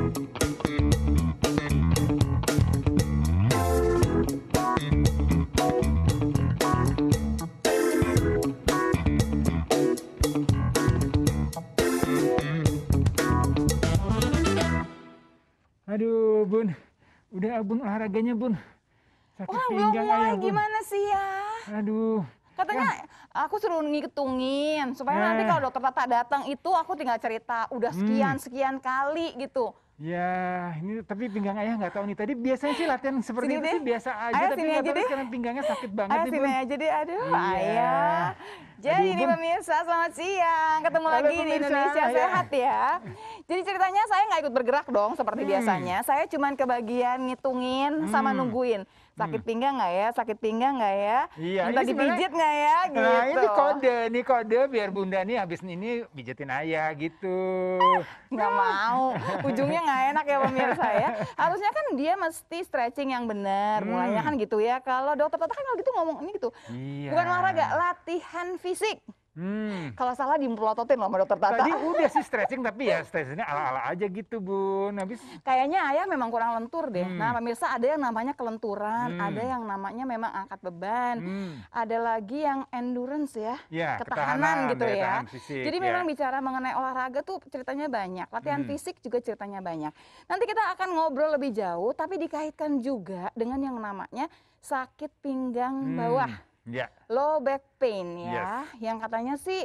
Aduh, Bun. Udah, Bun, olahraganya, Bun. Sakit Wah, belum pinggang mulai. ayah, Bun. Gimana sih ya? Aduh. Katanya aku suruh ngitungin supaya nanti kalau dokter Tata datang itu aku tinggal cerita udah sekian kali gitu. Ya, ini tapi pinggang ayah nggak tahu nih. Tadi biasanya sih latihan seperti Sini itu deh. sih biasa aja, Ayah tapi sini nggak aja tahu deh. sekarang pinggangnya sakit banget Ayah nih, sini Bun. aja deh. Aduh, Iya. ayah. Jadi Aduh, nih Bun. pemirsa, selamat siang. Ketemu Halo, lagi di pemirsa. Indonesia Ya. Sehat ya. Jadi ceritanya saya nggak ikut bergerak dong seperti biasanya. Saya cuman kebagian ngitungin sama nungguin. Sakit pinggang nggak ya? Sakit pinggang nggak ya? Iya, Minta ini sebenarnya- dipijit nggak ya? Gitu. Nah, ini kode biar Bunda nih habis ini pijetin ayah gitu. Nggak mau, ujungnya nggak enak ya pemirsa ya. Harusnya kan dia mesti stretching yang benar, mulainya kan gitu ya. Kalau dokter Tata kan kalau gitu ngomong ini gitu, Iya. bukan olahraga, latihan fisik. Kalau salah dimelototin loh sama dokter Tata. Tadi udah sih stretching, tapi ya stretchingnya ala-ala aja gitu, Bun. Habis Kayaknya ayah memang kurang lentur deh. Nah pemirsa, ada yang namanya kelenturan, ada yang namanya memang angkat beban, ada lagi yang endurance ya, Ya, ketahanan gitu daya ya. tahan fisik, Jadi ya. memang bicara mengenai olahraga tuh ceritanya banyak, latihan fisik juga ceritanya banyak. Nanti kita akan ngobrol lebih jauh, tapi dikaitkan juga dengan yang namanya sakit pinggang bawah. Ya. Low back pain ya, yang katanya sih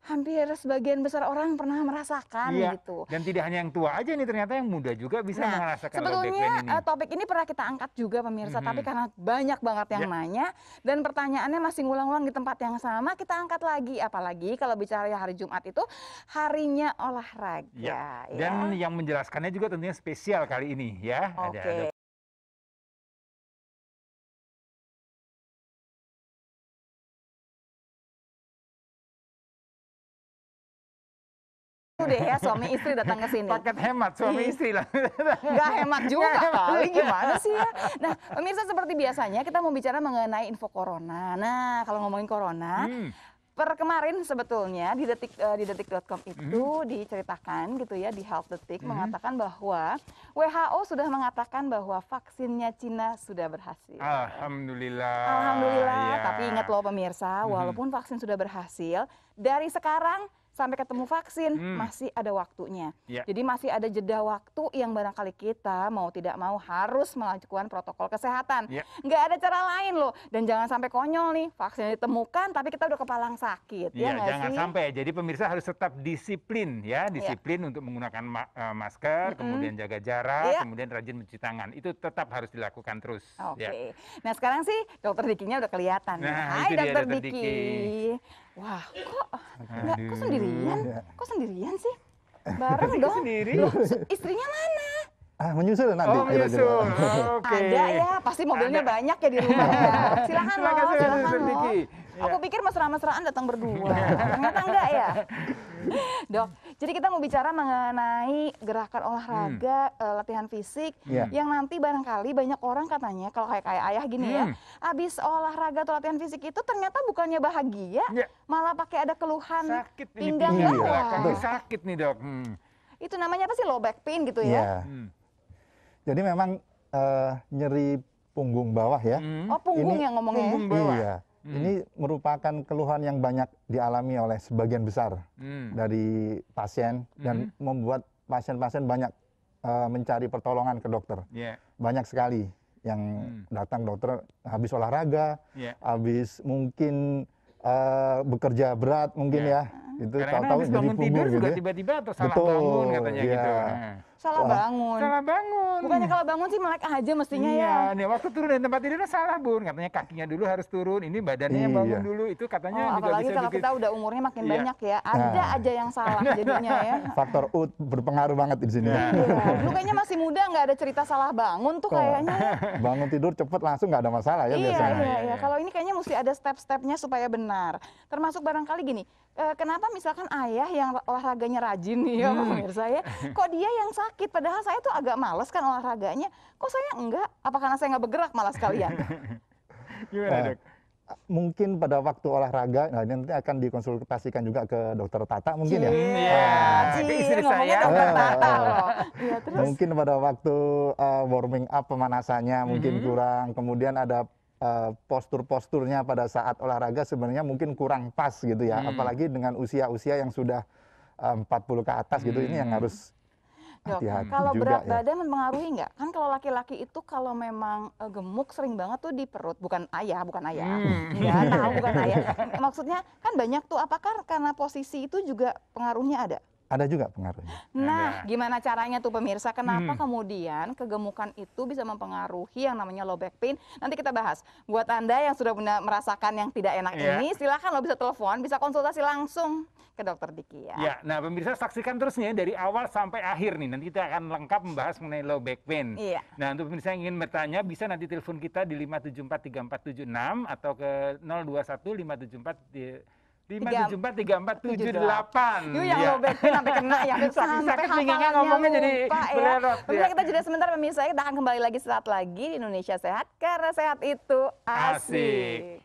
hampir sebagian besar orang pernah merasakan gitu. Dan tidak hanya yang tua aja nih, ternyata yang muda juga bisa merasakan low back pain sebetulnya ini. topik ini pernah kita angkat juga pemirsa, tapi karena banyak banget yang nanya dan pertanyaannya masih ngulang-ngulang di tempat yang sama, kita angkat lagi. Apalagi kalau bicara hari Jumat itu harinya olahraga. Ya. Dan yang menjelaskannya juga tentunya spesial kali ini ya. Oke. Deh ya, suami istri datang ke sini. Paket hemat suami istri lah. Nggak hemat juga kali, gimana sih ya? Nah, pemirsa seperti biasanya kita mau bicara mengenai info corona. Nah, kalau ngomongin corona, per kemarin sebetulnya di detik.com itu diceritakan gitu ya, di Health Detik mengatakan bahwa WHO sudah mengatakan bahwa vaksinnya Cina sudah berhasil. Alhamdulillah. Alhamdulillah, Ya. tapi ingat loh pemirsa, walaupun vaksin sudah berhasil, dari sekarang sampai ketemu vaksin masih ada waktunya. Jadi masih ada jeda waktu yang barangkali kita mau tidak mau harus melakukan protokol kesehatan. Nggak ada cara lain loh. Dan jangan sampai konyol nih, vaksin ditemukan tapi kita udah kepalang sakit. Iya, ya jangan sampai. Jadi pemirsa harus tetap disiplin ya, disiplin untuk menggunakan masker, kemudian jaga jarak, kemudian rajin mencuci tangan. Itu tetap harus dilakukan terus. Oke. Nah sekarang sih dokter Dikinya udah kelihatan. Nah, Hai itu dia, dokter Dokter Diki. Diki. Wah, kok sendirian? Kok sendirian sih? Bareng dong. Sendiri? Loh, istrinya mana? Menyusul nanti. Oh, menyusul. Oke. Ada ya, pasti mobilnya banyak ya di rumah ya. Silakan loh, silakan Dokter loh. Diki. Aku pikir mesra-mesraan datang berdua. Ternyata enggak ya. Dok, jadi kita mau bicara mengenai gerakan olahraga, latihan fisik, yang nanti barangkali banyak orang katanya, kalau kayak ayah gini ya, abis olahraga atau latihan fisik itu ternyata bukannya bahagia, malah pakai ada keluhan Sakit ini pinggang bawah. Kaki sakit nih dok. Itu namanya apa sih, low back pain gitu ya? Jadi memang nyeri punggung bawah ya. Oh, punggung yang ngomongnya. Punggung bawah. Iya. Ini merupakan keluhan yang banyak dialami oleh sebagian besar dari pasien dan membuat pasien-pasien banyak mencari pertolongan ke dokter. Banyak sekali yang datang dokter habis olahraga, habis mungkin bekerja berat mungkin ya. Itu Kadang-kadang habis bangun tidur juga tiba-tiba atau salah bangun katanya gitu. Salah bangun. Salah bangun. Bukannya kalau bangun sih melek aja mestinya ya. Iya, nih waktu turun dari tempat tidurnya salah Bun. Katanya kakinya dulu harus turun, ini badannya yang bangun dulu. Itu katanya juga apalagi bisa kalau kita udah umurnya makin banyak ya, ada aja yang salah jadinya ya. Faktor berpengaruh banget di sini. Dulu kayaknya masih muda nggak ada cerita salah bangun tuh kayaknya. Bangun tidur cepet langsung nggak ada masalah ya biasanya. Iya. Kalau ini kayaknya mesti ada step-stepnya supaya benar. Termasuk barangkali gini, kenapa misalkan ayah yang olahraganya rajin nih ya pemirsa ya, kok dia yang sakit padahal saya tuh agak males kan olahraganya, kok saya enggak? Apa karena saya nggak bergerak malah sekalian? Gimana dok? Mungkin pada waktu olahraga, nah nanti akan dikonsultasikan juga ke dokter Tata mungkin ya. Istri ngomongnya saya. dokter Tata loh. Iya, terus. Mungkin pada waktu warming up pemanasannya mungkin kurang, kemudian ada postur-posturnya pada saat olahraga sebenarnya mungkin kurang pas gitu ya, apalagi dengan usia-usia yang sudah 40 ke atas gitu, ini yang harus Dok, hati-hati kalau juga berat badan mempengaruhi nggak? Kan kalau laki-laki itu kalau memang gemuk sering banget tuh di perut, bukan ayah. Nggak tahu, bukan ayah. Maksudnya kan banyak tuh, apakah karena posisi itu juga pengaruhnya ada? Ada juga pengaruhnya. Nah, gimana caranya tuh pemirsa? Kenapa kemudian kegemukan itu bisa mempengaruhi yang namanya low back pain? Nanti kita bahas. Buat Anda yang sudah merasakan yang tidak enak ini, silakan lo bisa telepon, bisa konsultasi langsung ke dokter Diki ya. Ya, nah pemirsa saksikan terus nih dari awal sampai akhir nih. Nanti kita akan lengkap membahas mengenai low back pain. Iya. Nah, untuk pemirsa yang ingin bertanya bisa nanti telepon kita di 5743476 atau ke 021 574 3478. Yuk yang low back pain sampai kena ya, sampai pinggangnya hafalannya ngomongnya jadi lupa ya. belerot, Pemirsa, kita jeda sebentar pemirsa, kita akan kembali lagi sesaat lagi di Indonesia Sehat, karena sehat itu asik.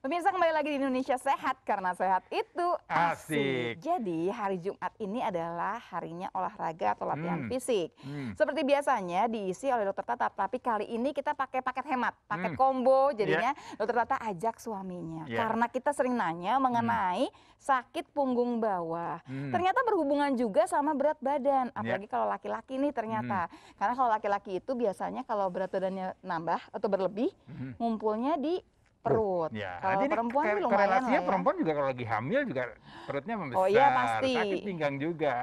Pemirsa, kembali lagi di Indonesia Sehat, karena sehat itu asik. Jadi hari Jumat ini adalah harinya olahraga atau latihan fisik. Seperti biasanya diisi oleh dokter Tata, tapi kali ini kita pakai paket hemat, paket combo. Jadinya dokter Tata ajak suaminya. Karena kita sering nanya mengenai sakit punggung bawah. Ternyata berhubungan juga sama berat badan, apalagi kalau laki-laki nih ternyata. Karena kalau laki-laki itu biasanya kalau berat badannya nambah atau berlebih, ngumpulnya di perut. Ya. Kalau perempuan sih lumayan korelasinya lah ya. perempuan juga kalau lagi hamil juga perutnya membesar. Oh iya, pasti. Sakit pinggang juga.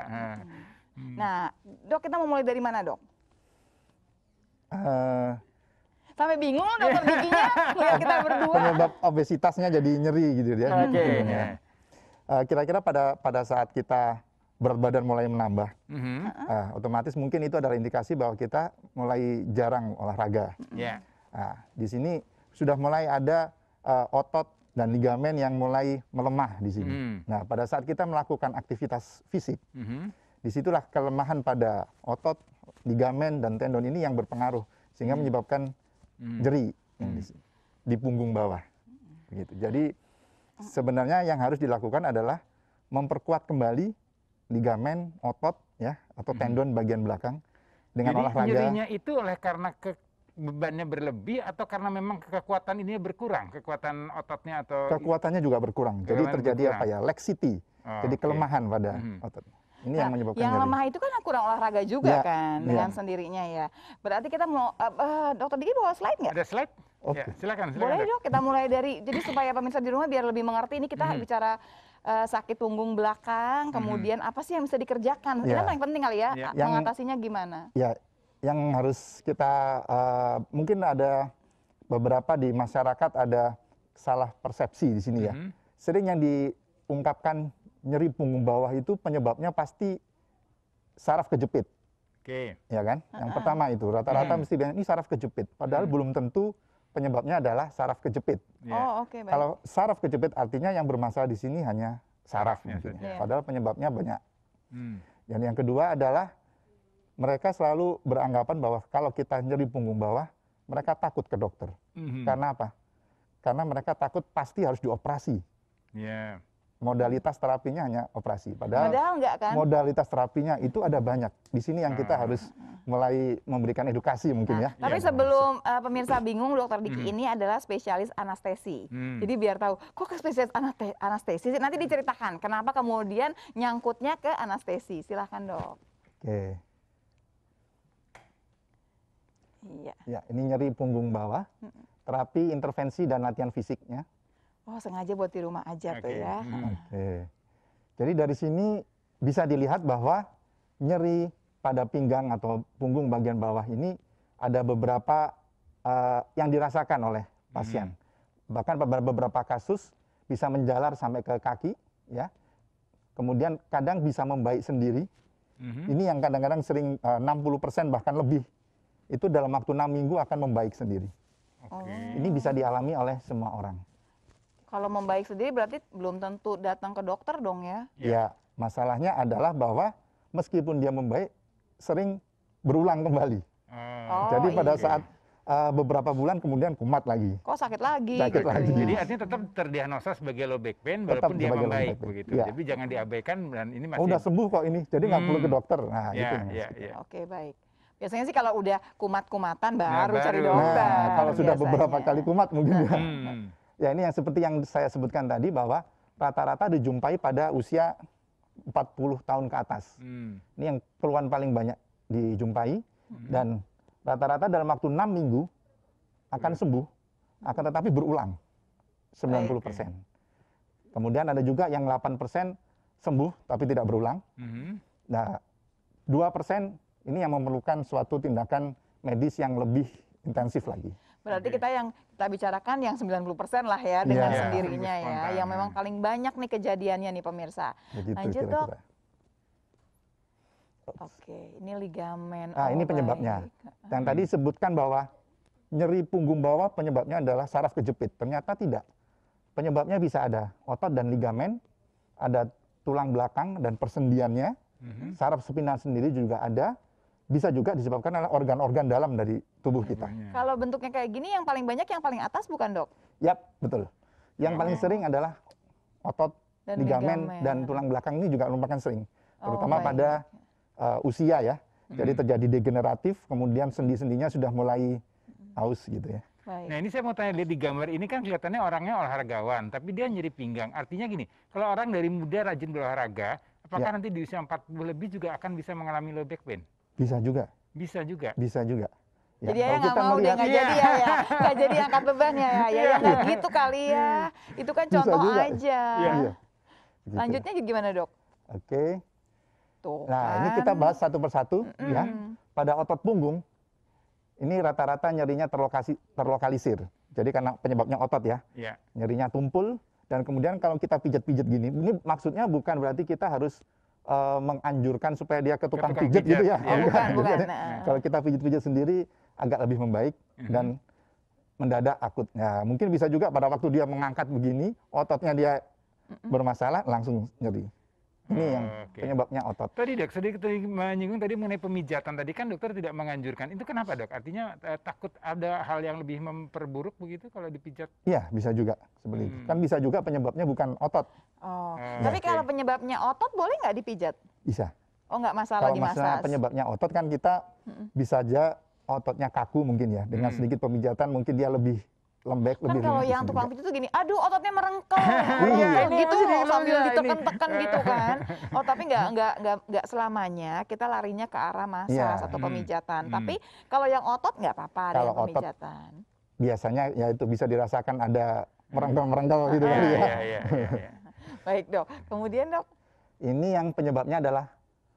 Nah, dok, kita mau mulai dari mana, dok? Sampai bingung dokter Dikinya melihat kita berdua. Penyebab obesitasnya jadi nyeri gitu ya. Oke. Kira-kira pada saat kita berat badan mulai menambah, otomatis mungkin itu adalah indikasi bahwa kita mulai jarang olahraga. Di sini sudah mulai ada otot dan ligamen yang mulai melemah di sini. Nah, pada saat kita melakukan aktivitas fisik, disitulah kelemahan pada otot, ligamen, dan tendon ini yang berpengaruh, sehingga menyebabkan nyeri di punggung bawah. Begitu. Jadi sebenarnya yang harus dilakukan adalah memperkuat kembali ligamen, otot, ya, atau tendon bagian belakang dengan olahraga. Jadi nyerinya itu oleh karena bebannya berlebih atau karena memang kekuatan ini berkurang, kekuatan ototnya atau kekuatannya juga berkurang. Jadi terjadi apa ya, laxity. Jadi kelemahan pada otot. Ini yang menyebabkan yang nyeri. lemah itu kan kurang olahraga juga kan dengan sendirinya ya. Berarti kita mau dokter Diki bawa slide nggak? Ada slide? Oke. Ya, silakan. Boleh dok, kita mulai dari, jadi supaya pemirsa di rumah biar lebih mengerti, ini kita bicara sakit punggung belakang, kemudian apa sih yang bisa dikerjakan? Ini paling penting kali ya, mengatasinya gimana? Ya, yang harus kita, mungkin ada beberapa di masyarakat ada salah persepsi di sini ya. Sering yang diungkapkan nyeri punggung bawah itu penyebabnya pasti saraf kejepit. Ya kan? Yang pertama itu, rata-rata mesti bilang ini saraf kejepit. Padahal belum tentu penyebabnya adalah saraf kejepit. Oh, oke, baik. Kalau saraf kejepit artinya yang bermasalah di sini hanya saraf mungkin. Padahal penyebabnya banyak. Dan yang kedua adalah mereka selalu beranggapan bahwa kalau kita nyeri punggung bawah, mereka takut ke dokter. Karena apa? Karena mereka takut pasti harus dioperasi. Modalitas terapinya hanya operasi. Padahal enggak kan? Modalitas terapinya itu ada banyak. Di sini yang kita harus mulai memberikan edukasi mungkin ya. Tapi sebelum pemirsa bingung, dokter Diki ini adalah spesialis anestesi. Jadi biar tahu, kok ke spesialis anestesi? Nanti diceritakan kenapa kemudian nyangkutnya ke anestesi. Silahkan dok. Oke. Iya. Ya, ini nyeri punggung bawah, terapi, intervensi, dan latihan fisiknya. Oh, sengaja buat di rumah aja tuh ya. Oke. Jadi dari sini bisa dilihat bahwa nyeri pada pinggang atau punggung bagian bawah ini ada beberapa yang dirasakan oleh pasien. Bahkan pada beberapa kasus bisa menjalar sampai ke kaki, ya. Kemudian kadang bisa membaik sendiri. Ini yang kadang-kadang sering 60% bahkan lebih. Itu dalam waktu 6 minggu akan membaik sendiri. Ini bisa dialami oleh semua orang. Kalau membaik sendiri berarti belum tentu datang ke dokter dong ya? Ya, masalahnya adalah bahwa meskipun dia membaik, sering berulang kembali. Oh, Jadi pada iya. saat beberapa bulan kemudian kumat lagi. Kok sakit lagi? Sakit gitu lagi. ya. Jadi artinya tetap terdiagnosa sebagai low back pain Tetap walaupun dia sebagai low membaik back pain. begitu. Ya. Jadi jangan diabaikan dan ini masih. Oh, udah sembuh kok ini, jadi nggak perlu ke dokter. Nah, Ya, itu. ya, ya. Oke, baik. Biasanya sih kalau udah kumat-kumatan baru cari baru. dokter. Nah, kalau sudah beberapa biasanya. kali kumat mungkin ya. Hmm. Ya, ini yang seperti yang saya sebutkan tadi bahwa rata-rata dijumpai pada usia 40 tahun ke atas. Ini yang keluhan paling banyak dijumpai dan rata-rata dalam waktu 6 minggu akan sembuh, akan tetapi berulang 90%. Kemudian ada juga yang 8% sembuh tapi tidak berulang. Nah, 2% ini yang memerlukan suatu tindakan medis yang lebih intensif lagi. Berarti kita bicarakan yang 90% lah ya dengan Iya. sendirinya ya, Spontan. yang memang paling banyak nih kejadiannya nih pemirsa. Begitu Lanjut kira-kira. dok. Oke, ini ligamen. Nah, ini Oh, penyebabnya. baik. Yang tadi sebutkan bahwa nyeri punggung bawah penyebabnya adalah saraf kejepit. Ternyata tidak. Penyebabnya bisa ada otot dan ligamen, ada tulang belakang dan persendiannya, saraf spinal sendiri juga ada, bisa juga disebabkan oleh organ-organ dalam dari tubuh kita. Kalau bentuknya kayak gini yang paling banyak yang paling atas bukan dok? Yap, betul. Yang paling sering adalah otot, Dan ligamen, ligamen. dan tulang belakang ini juga merupakan sering. Oh, Terutama baik. pada usia ya. Jadi terjadi degeneratif, kemudian sendi-sendinya sudah mulai aus gitu ya. Baik. Nah ini saya mau tanya, lihat di gambar ini kan kelihatannya orangnya olahragawan, tapi dia nyeri pinggang. Artinya gini, kalau orang dari muda rajin berolahraga, apakah nanti di usia 40 lebih juga akan bisa mengalami low back pain? Bisa juga, Bisa juga. bisa juga. Ya, Jadi ya kalau nggak kita mau deh, melihat- nggak jadi ya, nggak jadi angkat bebannya ya, ya nggak gitu kali ya. Itu kan Bisa contoh juga. aja. Iya. Gitu. Lanjutnya gimana dok? Oke. Tuh. Nah, ini kan. kita bahas satu persatu ya. Pada otot punggung, ini rata-rata nyerinya terlokalisir. Jadi karena penyebabnya otot ya. Iya. Nyerinya tumpul dan kemudian kalau kita pijat-pijat gini, ini maksudnya bukan berarti kita harus menganjurkan supaya dia ke tukang tukang pijat gitu pijat, ya. ya. Bukan. Jadi, kalau kita pijat-pijat sendiri agak lebih membaik dan mendadak akut. Nah, mungkin bisa juga pada waktu dia mengangkat begini, ototnya dia bermasalah, langsung nyeri. Ini yang penyebabnya otot. Tadi dok, sedikit tadi menyinggung tadi mengenai pemijatan. Tadi kan dokter tidak menganjurkan. Itu kenapa dok? Artinya takut ada hal yang lebih memperburuk begitu kalau dipijat? Iya, bisa juga seperti itu. Kan bisa juga penyebabnya bukan otot. Oh. Tapi kalau penyebabnya otot boleh nggak dipijat? Bisa. Oh nggak masalah Kalau dimasas. masalah penyebabnya otot kan kita bisa aja ototnya kaku mungkin ya. Dengan sedikit pemijatan mungkin dia lebih lembek, Kan lebih kalau ringan yang juga. tukang pijat tuh gini, aduh ototnya merengkel, Iya. gitu Ini sambil ini. ditekan-tekan gitu kan. Oh tapi nggak selamanya kita larinya ke arah masas Iya. atau pemijatan. Tapi kalau yang otot nggak apa-apa ada Kalau yang otot, pemijatan. Biasanya ya itu bisa dirasakan ada merengkel-merengkel gitu kan ya. Iya. Baik dok. Kemudian dok. Ini yang penyebabnya adalah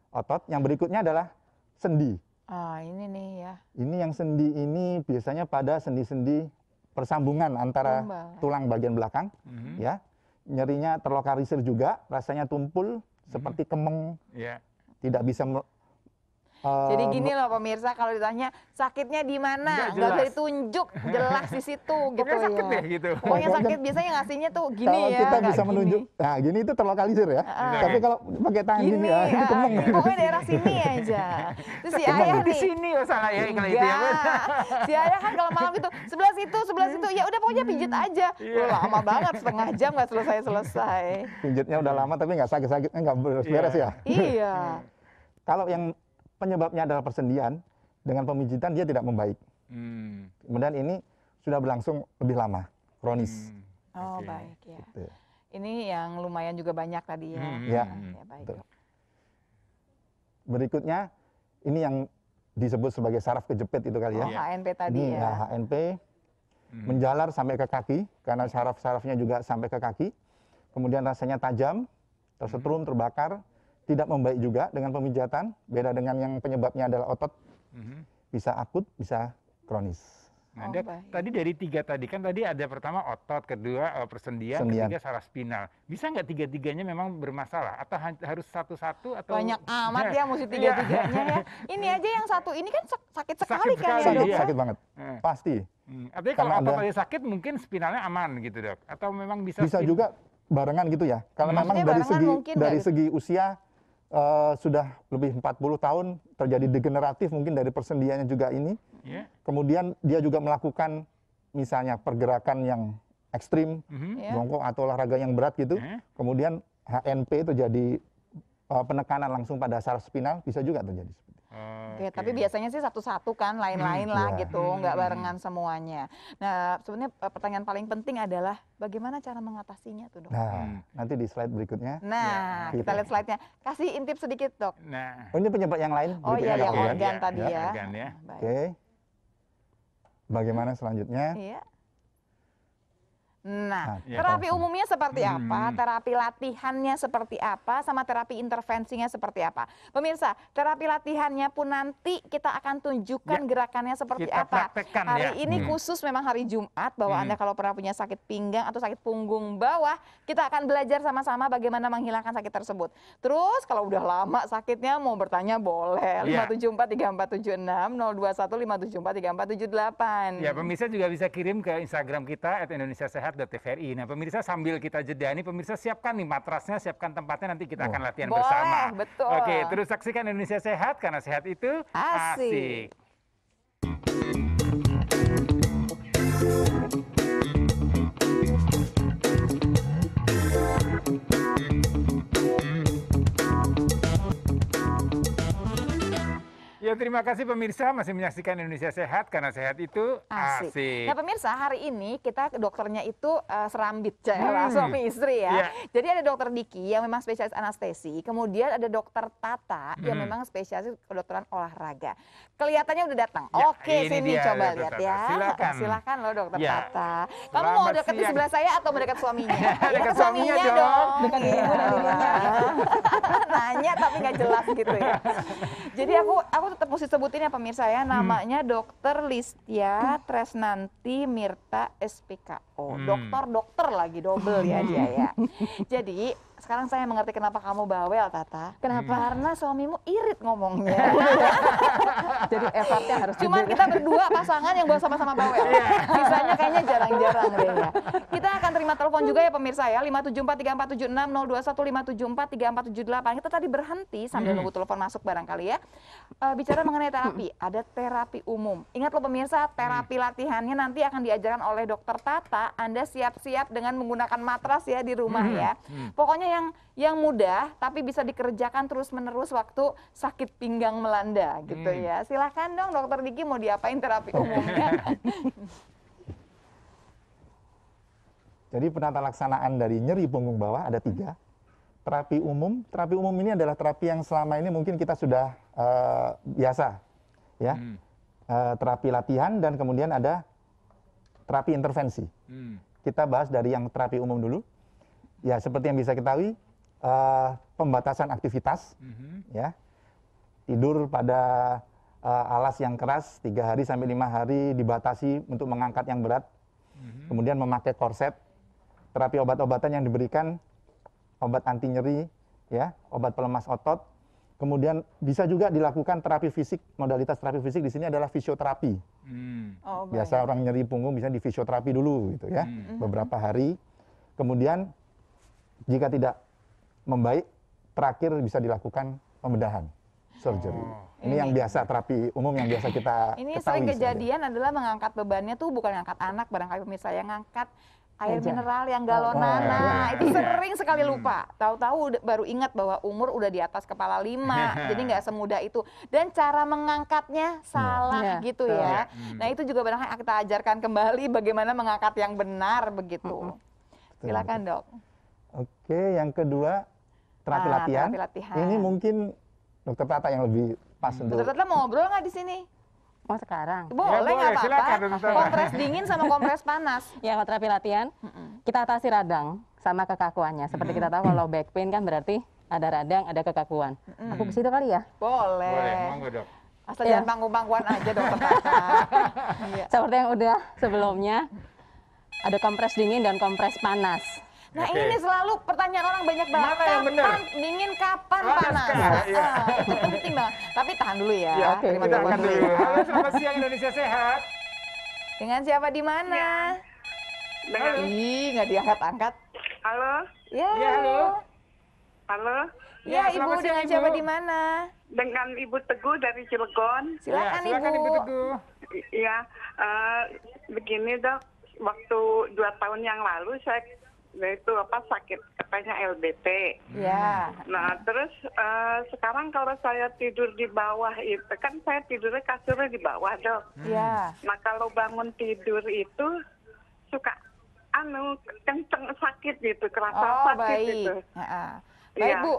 otot, yang berikutnya adalah sendi. Ah ini nih ya. Ini yang sendi ini biasanya pada sendi-sendi persambungan antara tulang bagian belakang, ya. Nyerinya terlokalisir juga, rasanya tumpul seperti kemeng, tidak bisa. Jadi gini loh pemirsa, kalau ditanya sakitnya di mana, nggak bisa ditunjuk, jelas di situ gitu Pokoknya sakit ya. deh gitu. Pokoknya sakit biasanya ngasihnya tuh gini Kalau ya. kita nggak bisa gini. menunjuk, nah gini itu terlokalisir ya. Tapi kalau pakai tangan gini, Gini, ya, ini kemeng. pokoknya daerah sini aja. Terus si ayah Di nih, sini oh salah ya kalau itu ya. enggak. Si ayah kan kalau malam gitu, sebelah situ, ya udah pokoknya pijit aja. Loh, lama banget, setengah jam nggak selesai. Pijitnya udah lama tapi nggak sakit-sakitnya nggak beres-beres ya. Iya. Kalau yang penyebabnya adalah persendian, dengan pemijitan dia tidak membaik. Kemudian ini sudah berlangsung lebih lama, kronis. Oh baik ya. Gitu. Ini yang lumayan juga banyak tadi ya. Ya, Ya baik. betul. Berikutnya ini yang disebut sebagai saraf kejepit itu kali ya. Oh HNP tadi Ini ya. HNP menjalar sampai ke kaki karena saraf-sarafnya juga sampai ke kaki. Kemudian rasanya tajam, tersetrum, terbakar, tidak membaik juga dengan pemijatan. Beda dengan yang penyebabnya adalah otot, bisa akut, bisa kronis. Nah, tadi dari 3 tadi kan tadi ada pertama otot, kedua persendian, ketiga saraf spinal. Bisa nggak tiga-tiganya memang bermasalah atau harus satu-satu atau banyak amat ya mesti tiga-tiganya ya. Ini aja yang satu ini kan sakit sekali kan ya, Dok? Sakit banget. Pasti. Artinya kalau otot aja sakit mungkin spinalnya aman gitu, Dok. Atau memang bisa juga barengan gitu ya. Kalau memang dari segi usia sudah lebih 40 tahun terjadi degeneratif mungkin dari persendiannya juga ini. Kemudian dia juga melakukan misalnya pergerakan yang ekstrim, jongkok atau olahraga yang berat gitu. Kemudian HNP terjadi penekanan langsung pada saraf spinal bisa juga terjadi. Oke, tapi biasanya sih satu-satu kan, lain-lain lah gitu, nggak barengan semuanya. Nah, sebenarnya pertanyaan paling penting adalah bagaimana cara mengatasinya tuh, Dok? Nah, nanti di slide berikutnya. Nah, kita lihat slide-nya. Kasih intip sedikit, Dok. Nah, ini penyebab yang lain. Oh iya, yang organ tadi ya. Oke. Bagaimana selanjutnya? Iya. Nah, terapi umumnya seperti apa, terapi latihannya seperti apa, sama terapi intervensinya seperti apa. Pemirsa, terapi latihannya pun nanti kita akan tunjukkan gerakannya seperti apa. Hari ini khusus memang hari Jumat, bahwa Anda kalau pernah punya sakit pinggang atau sakit punggung bawah, kita akan belajar sama-sama bagaimana menghilangkan sakit tersebut. Terus kalau udah lama sakitnya mau bertanya boleh, 5743476, 021 5743478. Ya, pemirsa juga bisa kirim ke Instagram kita @indonesiasehat.tvri. Nah, pemirsa sambil kita jeda nih, pemirsa siapkan nih matrasnya, siapkan tempatnya, nanti kita akan latihan bersama. Betul. Oke, terus saksikan Indonesia Sehat karena sehat itu asik. Ya, terima kasih pemirsa masih menyaksikan Indonesia Sehat karena sehat itu asik. Nah, pemirsa, hari ini kita dokternya itu serambit suami istri ya. Jadi ada dokter Diki yang memang spesialis anestesi, kemudian ada dokter Tata yang memang spesialis kedokteran olahraga. Kelihatannya udah datang. Oke, sini coba lihat ya. Silakan loh dokter Tata. Kamu mau dekat di sebelah saya atau mendekat suaminya? Dekat suaminya dong. Dekat ibu dan dirinya. Nanya tapi nggak jelas gitu ya. Jadi aku tetap mesti sebutin ya pemirsa ya, namanya Dokter Listia Tresnanti Mirta SPKO. Dokter lagi double ya dia ya. Jadi sekarang saya mengerti kenapa kamu bawel, Tata. Kenapa? Karena suamimu irit ngomongnya. Jadi effortnya harus Cuma kita berdua pasangan yang bawa sama-sama bawel. Sisanya kayaknya jarang-jarang deh ya. Kita akan terima telepon juga ya pemirsa ya, 5743476, 021 5743478. Kita tadi berhenti sambil nunggu telepon masuk barangkali ya. Bicara mengenai terapi, ada terapi umum. Ingat loh pemirsa, terapi latihannya nanti akan diajarkan oleh dokter Tata. Anda siap-siap dengan menggunakan matras ya di rumah ya. Pokoknya yang mudah tapi bisa dikerjakan terus-menerus waktu sakit pinggang melanda gitu ya. Silahkan dong dokter Diki, mau diapain terapi umumnya? Jadi penata laksanaan dari nyeri punggung bawah ada 3. Terapi umum ini adalah terapi yang selama ini mungkin kita sudah biasa ya. Terapi latihan dan kemudian ada terapi intervensi. Kita bahas dari yang terapi umum dulu. Ya, seperti yang bisa ketahui, pembatasan aktivitas, ya, tidur pada alas yang keras 3 hari sampai 5 hari, dibatasi untuk mengangkat yang berat, kemudian memakai korset, terapi obat-obatan yang diberikan, obat anti nyeri, ya, obat pelemas otot, kemudian bisa juga dilakukan terapi fisik. Modalitas terapi fisik di sini adalah fisioterapi. Biasa orang nyeri punggung bisa di fisioterapi dulu, gitu ya, beberapa hari, kemudian jika tidak membaik, terakhir bisa dilakukan pembedahan, surgery. Ini yang biasa, terapi umum yang biasa kita Ini ketahui. sering kejadian adalah mengangkat bebannya tuh bukan ngangkat anak, barangkali pemirsa, yang ngangkat air mineral yang galonan. Nah, itu sering sekali lupa. Tahu-tahu baru ingat bahwa umur udah di atas kepala 5. Jadi nggak semudah itu. Dan cara mengangkatnya salah gitu ya. Nah, itu juga barangkali kita ajarkan kembali bagaimana mengangkat yang benar begitu. Silakan, Dok. Oke, yang kedua terapi latihan. Ini mungkin Dokter Tata yang lebih pas untuk. Dokter Tata mau ngobrol nggak di sini? Mau sekarang? Boleh, nggak apa-apa. Kompres dingin sama kompres panas. Ya, kalau terapi latihan, kita atasi radang sama kekakuannya. Seperti kita tahu kalau back pain kan berarti ada radang, ada kekakuan. Aku ke situ kali ya? Boleh. Boleh, monggo Dok. Asal Iya. jangan pangku-pangkuan aja dokter Tata. Iya. Seperti yang udah sebelumnya, ada kompres dingin dan kompres panas. Nah Oke. ini selalu pertanyaan orang banyak banget. Mana yang benar? Kapan dingin, kapan Panas panas? kah? Iya. Itu penting banget. Tapi tahan dulu ya. Ya, Oke, Terima kita kasih. akan dulu. Halo, selamat siang Indonesia Sehat. Dengan siapa di mana? Dengan Ih, nggak diangkat-angkat. halo, Ya, Iya, halo. halo, Ya, Ya, Ibu selamat siang, dengan Ibu. siapa di mana? dengan Ibu Teguh dari Cilegon. Silakan, Ya, silakan Ibu Ibu. Teguh. Iya, begini dok, waktu 2 tahun yang lalu saya itu sakit katanya LBP. Ya. Nah terus sekarang kalau saya tidur di bawah itu kan saya tidurnya kasurnya di bawah dok. Ya. Nah kalau bangun tidur itu suka kenceng sakit gitu, kerasa Oh, sakit baik. gitu. Baik, Iya. Bu.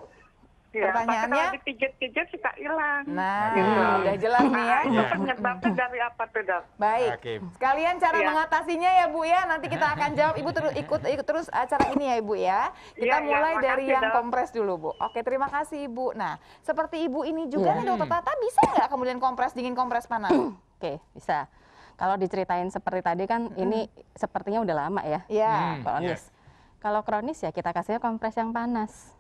Iya, tapi Pertanyaannya? kalau dipijit-pijit suka hilang. Nah, Gitu. udah jelas nih ya. Itu Iya. penyebabnya dari apa tuh dok? Baik. Oke. Sekalian cara Iya. mengatasinya ya Bu ya. Nanti kita akan jawab. Ibu ikut terus acara ini ya Ibu ya. Kita Iya, iya, mulai dari makasih, yang Dok. kompres dulu Bu. Oke, terima kasih Ibu. Nah, seperti Ibu ini juga Iya. nih Dokter Tata, bisa nggak kemudian kompres dingin, kompres panas? Oke, bisa. Kalau diceritain seperti tadi kan ini sepertinya udah lama ya, Iya. kronis. Kalau kronis ya kita kasihnya kompres yang panas.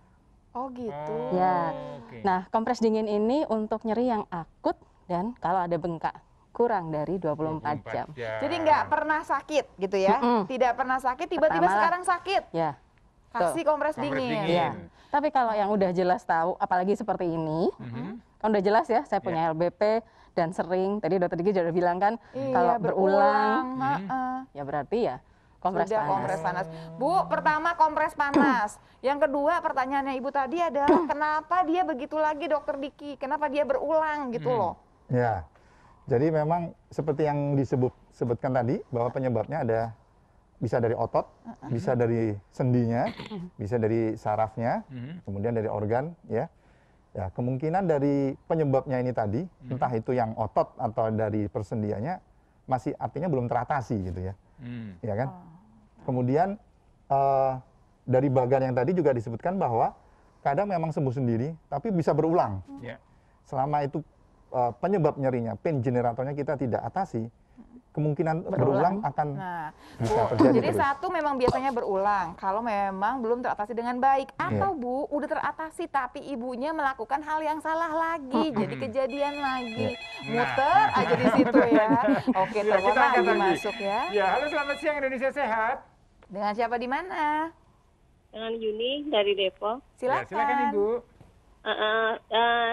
Oh gitu. Ya. Oke. Nah, kompres dingin ini untuk nyeri yang akut dan kalau ada bengkak kurang dari 24 jam. Jadi nggak pernah sakit gitu ya? Tidak pernah sakit, tiba-tiba Pertama- sekarang sakit. Ya. Kasih kompres Kompres dingin. dingin. Ya. Tapi kalau yang udah jelas tahu, apalagi seperti ini, kan udah jelas ya, saya punya LBP dan sering. Tadi dokter Diki sudah bilang kan, Iya, kalau berulang, heeh. ya berarti ya kompres Sudah panas. kompres panas. Bu, pertama kompres panas. Yang kedua pertanyaannya Ibu tadi adalah kenapa dia begitu lagi Dokter Diki? Kenapa dia berulang gitu loh? Ya, jadi memang seperti yang disebutkan tadi bahwa penyebabnya ada bisa dari otot, bisa dari sendinya, bisa dari sarafnya, kemudian dari organ, ya. Ya, kemungkinan dari penyebabnya ini tadi, entah itu yang otot atau dari persendiannya, masih artinya belum teratasi gitu ya, ya kan? Kemudian dari bagian yang tadi juga disebutkan bahwa kadang memang sembuh sendiri, tapi bisa berulang. Ya. Selama itu penyebab nyerinya, pain generatornya kita tidak atasi, kemungkinan berulang akan Nah, bisa Bu, terjadi jadi terus. satu memang biasanya berulang kalau memang belum teratasi dengan baik. Atau Iya. Bu, udah teratasi tapi ibunya melakukan hal yang salah lagi, jadi kejadian lagi. Muter aja di situ ya. Oke, Ya, telepon kita angkat lagi lagi. masuk ya. Ya, halo selamat siang Indonesia Sehat. Dengan siapa di mana? Dengan Yuni dari Depok. Ya, silakan Ibu.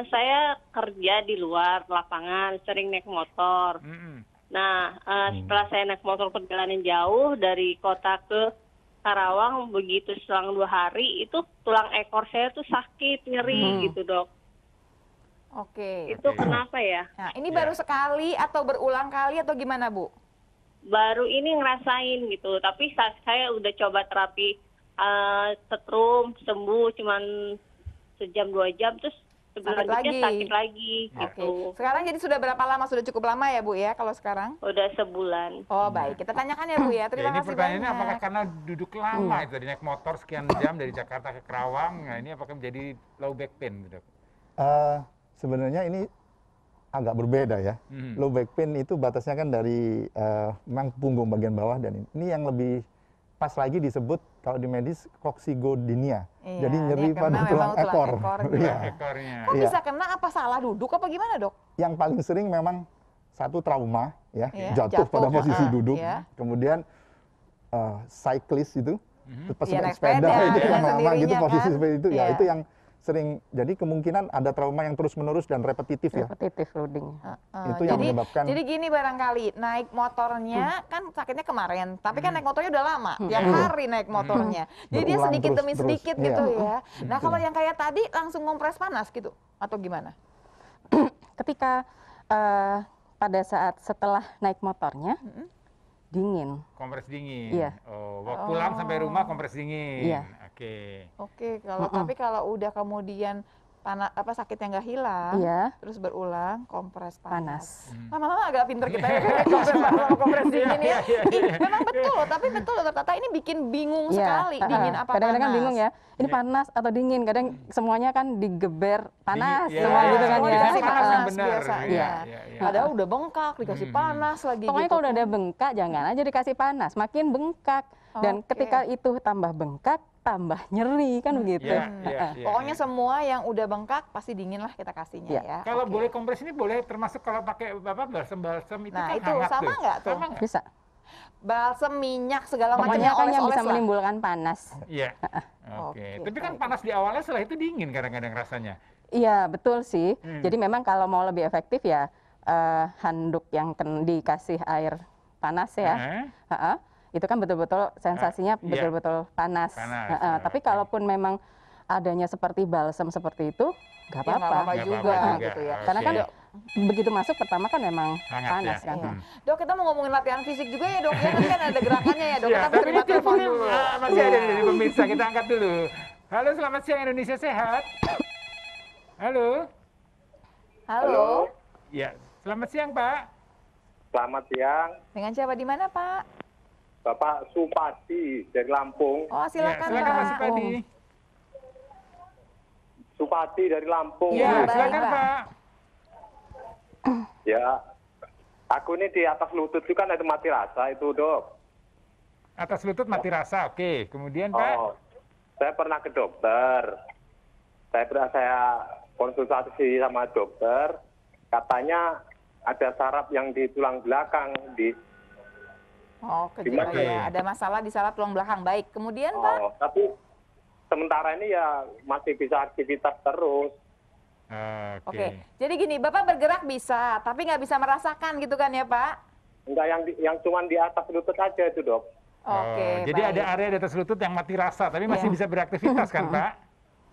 Saya kerja di luar lapangan, sering naik motor. Nah, setelah saya naik motor perjalanan jauh dari kota ke Karawang, begitu selang 2 hari, itu tulang ekor saya tuh sakit, nyeri gitu dok. Oke. Itu kenapa ya? Nah, ini baru sekali atau berulang kali atau gimana Bu? Baru ini ngerasain gitu, tapi saya udah coba terapi setrum, sembuh cuman sejam 2 jam, terus selanjutnya sakit lagi Oke. gitu. Sekarang jadi sudah berapa lama? Sudah cukup lama ya Bu ya kalau sekarang? Udah sebulan. Oh baik, kita tanyakan ya Bu ya. Ya, Terima ini kasih pertanyaannya banyak. apakah karena duduk lama itu tadi naik motor sekian jam dari Jakarta ke Kerawang, nah ini apakah menjadi low back pain gitu? Sebenarnya ini agak berbeda ya. Low back pain itu batasnya kan dari memang punggung bagian bawah, dan ini yang lebih pas lagi disebut kalau di medis koksigodynia. Iya, Jadi nyeri dia pada kena tulang memang ekor. ekornya. Iya. Ekornya. Kok Iya. bisa kena? Apa salah duduk apa gimana Dok? Yang paling sering memang satu trauma ya, Iya, jatuh pada jatuh, posisi duduk. iya. Kemudian cyclist itu, pas Iya, naik sepeda sepeda, itu yang dengan lama gitu sendirinya posisi kan. seperti itu, ya Iya. itu yang sering. Jadi kemungkinan ada trauma yang terus-menerus dan repetitif ya. Repetitif loading. Itu yang menyebabkan. Jadi gini barangkali naik motornya kan sakitnya kemarin, tapi kan naik motornya udah lama, tiap hari naik motornya. Jadi dia Berulang sedikit terus, demi terus. sedikit Iya. gitu ya. Nah kalau yang kayak tadi langsung kompres panas gitu atau gimana? Ketika pada saat setelah naik motornya, dingin. Kompres dingin. Iya. Oh, waktu pulang sampai rumah kompres dingin. Iya. Oke. Oke, tapi kalau udah kemudian sakitnya nggak hilang, terus berulang, kompres panas. Lama-lama agak pinter kita ya, kompres panas sama kompres dingin ya. Memang betul loh, tapi betul loh Tata, ini bikin bingung sekali, dingin apa panas. Kadang-kadang kan bingung ya, ini panas atau dingin, kadang semuanya kan digeber panas, semua gitu kan ya. Dikasih panas benar. biasanya. Padahal udah bengkak, dikasih panas lagi. Pokoknya gitu. kalau udah ada bengkak, jangan aja dikasih panas, makin bengkak. Dan ketika itu tambah bengkak, tambah nyeri kan begitu. Pokoknya semua yang udah bengkak pasti dingin lah kita kasihnya ya. Kalau boleh kompres ini boleh termasuk kalau pakai balsam itu nah, kan itu hangat sama tuh. nggak tuh? Sama nggak? Bisa. Balsam, minyak, segala Pokoknya macamnya kan yang bisa lah. menimbulkan panas. Iya. Oke. Tapi kan panas di awalnya, setelah itu dingin kadang-kadang rasanya. Iya, betul sih. Jadi memang kalau mau lebih efektif ya handuk yang dikasih air panas ya. Itu kan betul-betul sensasinya betul-betul panas. Tapi kalaupun memang adanya seperti balsam seperti itu, nggak apa-apa juga gitu ya. Karena kan begitu masuk pertama kan memang panas kan. Dok, kita mau ngomongin latihan fisik juga ya dok, ya kan ada gerakannya ya dok. Kita terima telepon dulu. Masih ada dari pemirsa, kita angkat dulu. Halo, selamat siang Indonesia Sehat. Halo. Halo. Ya, selamat siang Pak. Selamat siang. Dengan siapa di mana Pak? Bapak Supadi dari Lampung. Oh, silakan silakan Pak. Pak Supadi. Supadi dari Lampung. Iya, baik, silakan Pak. Pak. Ya, aku ini di atas lutut itu kan ada mati rasa itu dok. Atas lutut mati rasa, oke. Kemudian Pak. Oh, saya pernah ke dokter. Saya konsultasi sama dokter. Katanya ada saraf yang di tulang belakang Oh, ya. Ada masalah di saraf tulang belakang. Baik. Kemudian Pak? Tapi sementara ini ya masih bisa aktivitas terus. Oke. Jadi gini, Bapak bergerak bisa, tapi nggak bisa merasakan gitu kan ya Pak? Enggak, yang cuma di atas lutut aja itu dok. Oke. Jadi ada area di atas lutut yang mati rasa, tapi masih bisa beraktivitas kan Pak?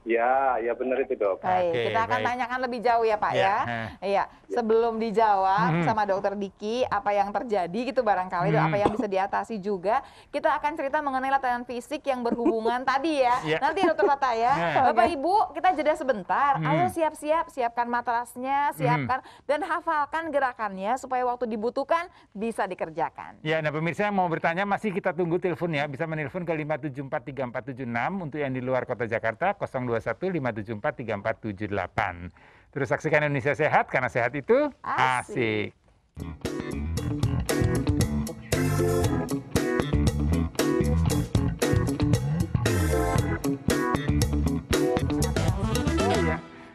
Ya benar itu dok. Baik, kita akan tanyakan lebih jauh ya Pak ya. Iya, sebelum dijawab sama Dokter Diki apa yang terjadi gitu barangkali, apa yang bisa diatasi juga, kita akan cerita mengenai latihan fisik yang berhubungan tadi ya. Nanti Dokter Tata ya. Bapak Ibu, kita jeda sebentar. Ayo siap-siap, siapkan matrasnya, siapkan dan hafalkan gerakannya supaya waktu dibutuhkan bisa dikerjakan. Ya, nah pemirsa yang mau bertanya masih kita tunggu telepon ya. Bisa menelpon ke 5743476 untuk yang di luar kota Jakarta 021-574-3478. Terus saksikan Indonesia Sehat, karena sehat itu asik.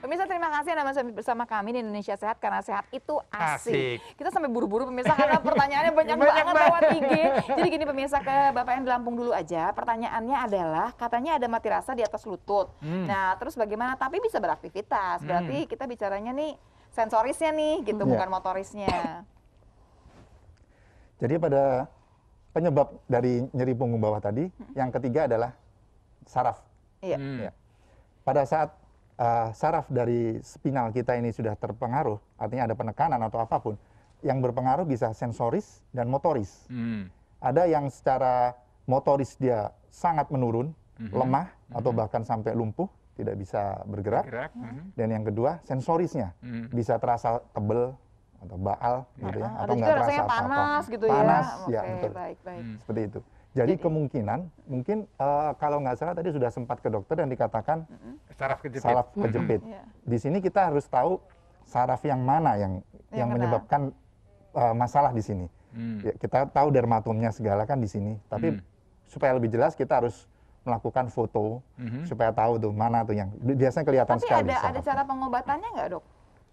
Pemirsa, terima kasih Anda masih bersama kami di Indonesia Sehat, karena sehat itu asik. Kita sampai buru-buru pemirsa karena pertanyaannya banyak banget lewat IG. Jadi gini pemirsa, ke Bapak yang di Lampung dulu aja. Pertanyaannya adalah, katanya ada mati rasa di atas lutut. Nah, terus bagaimana? Tapi bisa beraktivitas. Berarti kita bicaranya nih sensorisnya nih gitu, bukan motorisnya. Jadi pada penyebab dari nyeri punggung bawah tadi, yang ketiga adalah saraf. Iya. Pada saat saraf dari spinal kita ini sudah terpengaruh, artinya ada penekanan atau apapun, yang berpengaruh bisa sensoris dan motoris. Ada yang secara motoris dia sangat menurun, lemah, atau bahkan sampai lumpuh, tidak bisa bergerak. Dan yang kedua, sensorisnya bisa terasa tebel atau baal, gitu ya, atau nggak terasa apa-apa. Panas gitu ya. Panas, ya, Oke, betul. baik. Seperti itu. Jadi kemungkinan, mungkin kalau nggak salah tadi sudah sempat ke dokter dan dikatakan Saraf kejepit. saraf kejepit. Di sini kita harus tahu saraf yang mana yang menyebabkan masalah di sini. Ya, kita tahu dermatomnya segala kan di sini. Tapi supaya lebih jelas kita harus melakukan foto supaya tahu tuh mana tuh yang biasanya kelihatan sekali. Tapi ada cara pengobatannya nggak dok?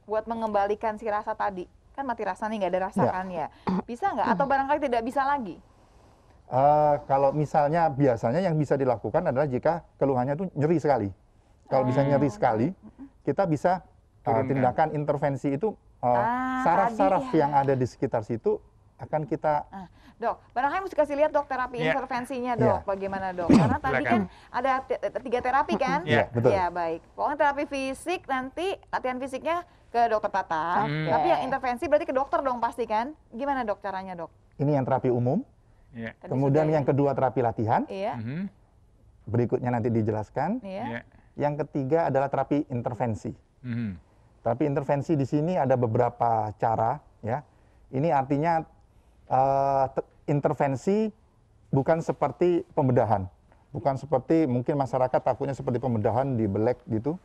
Buat mengembalikan si rasa tadi. Kan mati rasa nih, nggak ada rasa kan ya. Bisa nggak? Atau barangkali tidak bisa lagi? Kalau misalnya biasanya yang bisa dilakukan adalah jika keluhannya tuh nyeri sekali. Kalau bisa nyeri sekali, kita bisa tindakan intervensi itu saraf-saraf yang ada di sekitar situ akan kita. Dok, barangkali mesti kasih lihat dok terapi intervensinya dok, bagaimana dok? Karena tadi kan ada 3 terapi kan? Iya, betul. Ya baik. Pokoknya terapi fisik nanti latihan fisiknya ke dokter Tata, tapi yang intervensi berarti ke dokter dong pasti kan? Gimana dok caranya dok? Ini yang terapi umum. Kemudian yang kedua terapi latihan. Iya. Berikutnya nanti dijelaskan. Iya. Yang ketiga adalah terapi intervensi. Terapi intervensi di sini ada beberapa cara, ya. Ini artinya intervensi bukan seperti pembedahan, bukan seperti mungkin masyarakat takutnya seperti pembedahan dibelek gitu,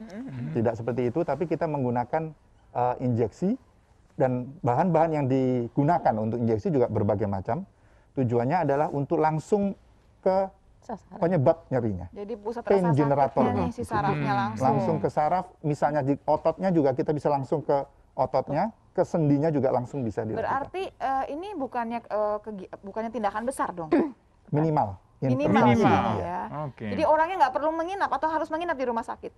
tidak seperti itu. Tapi kita menggunakan injeksi, dan bahan-bahan yang digunakan untuk injeksi juga berbagai macam. Tujuannya adalah untuk langsung ke penyebab nyerinya. Jadi pusat pain rasa generator sakitnya nih, si sarafnya langsung ke saraf, misalnya di ototnya juga kita bisa langsung ke ototnya, ke sendinya juga langsung bisa dilakukan. Berarti ini bukannya bukannya tindakan besar dong? Minimal. Minimal Iya. ya. Jadi orangnya nggak perlu menginap atau harus menginap di rumah sakit?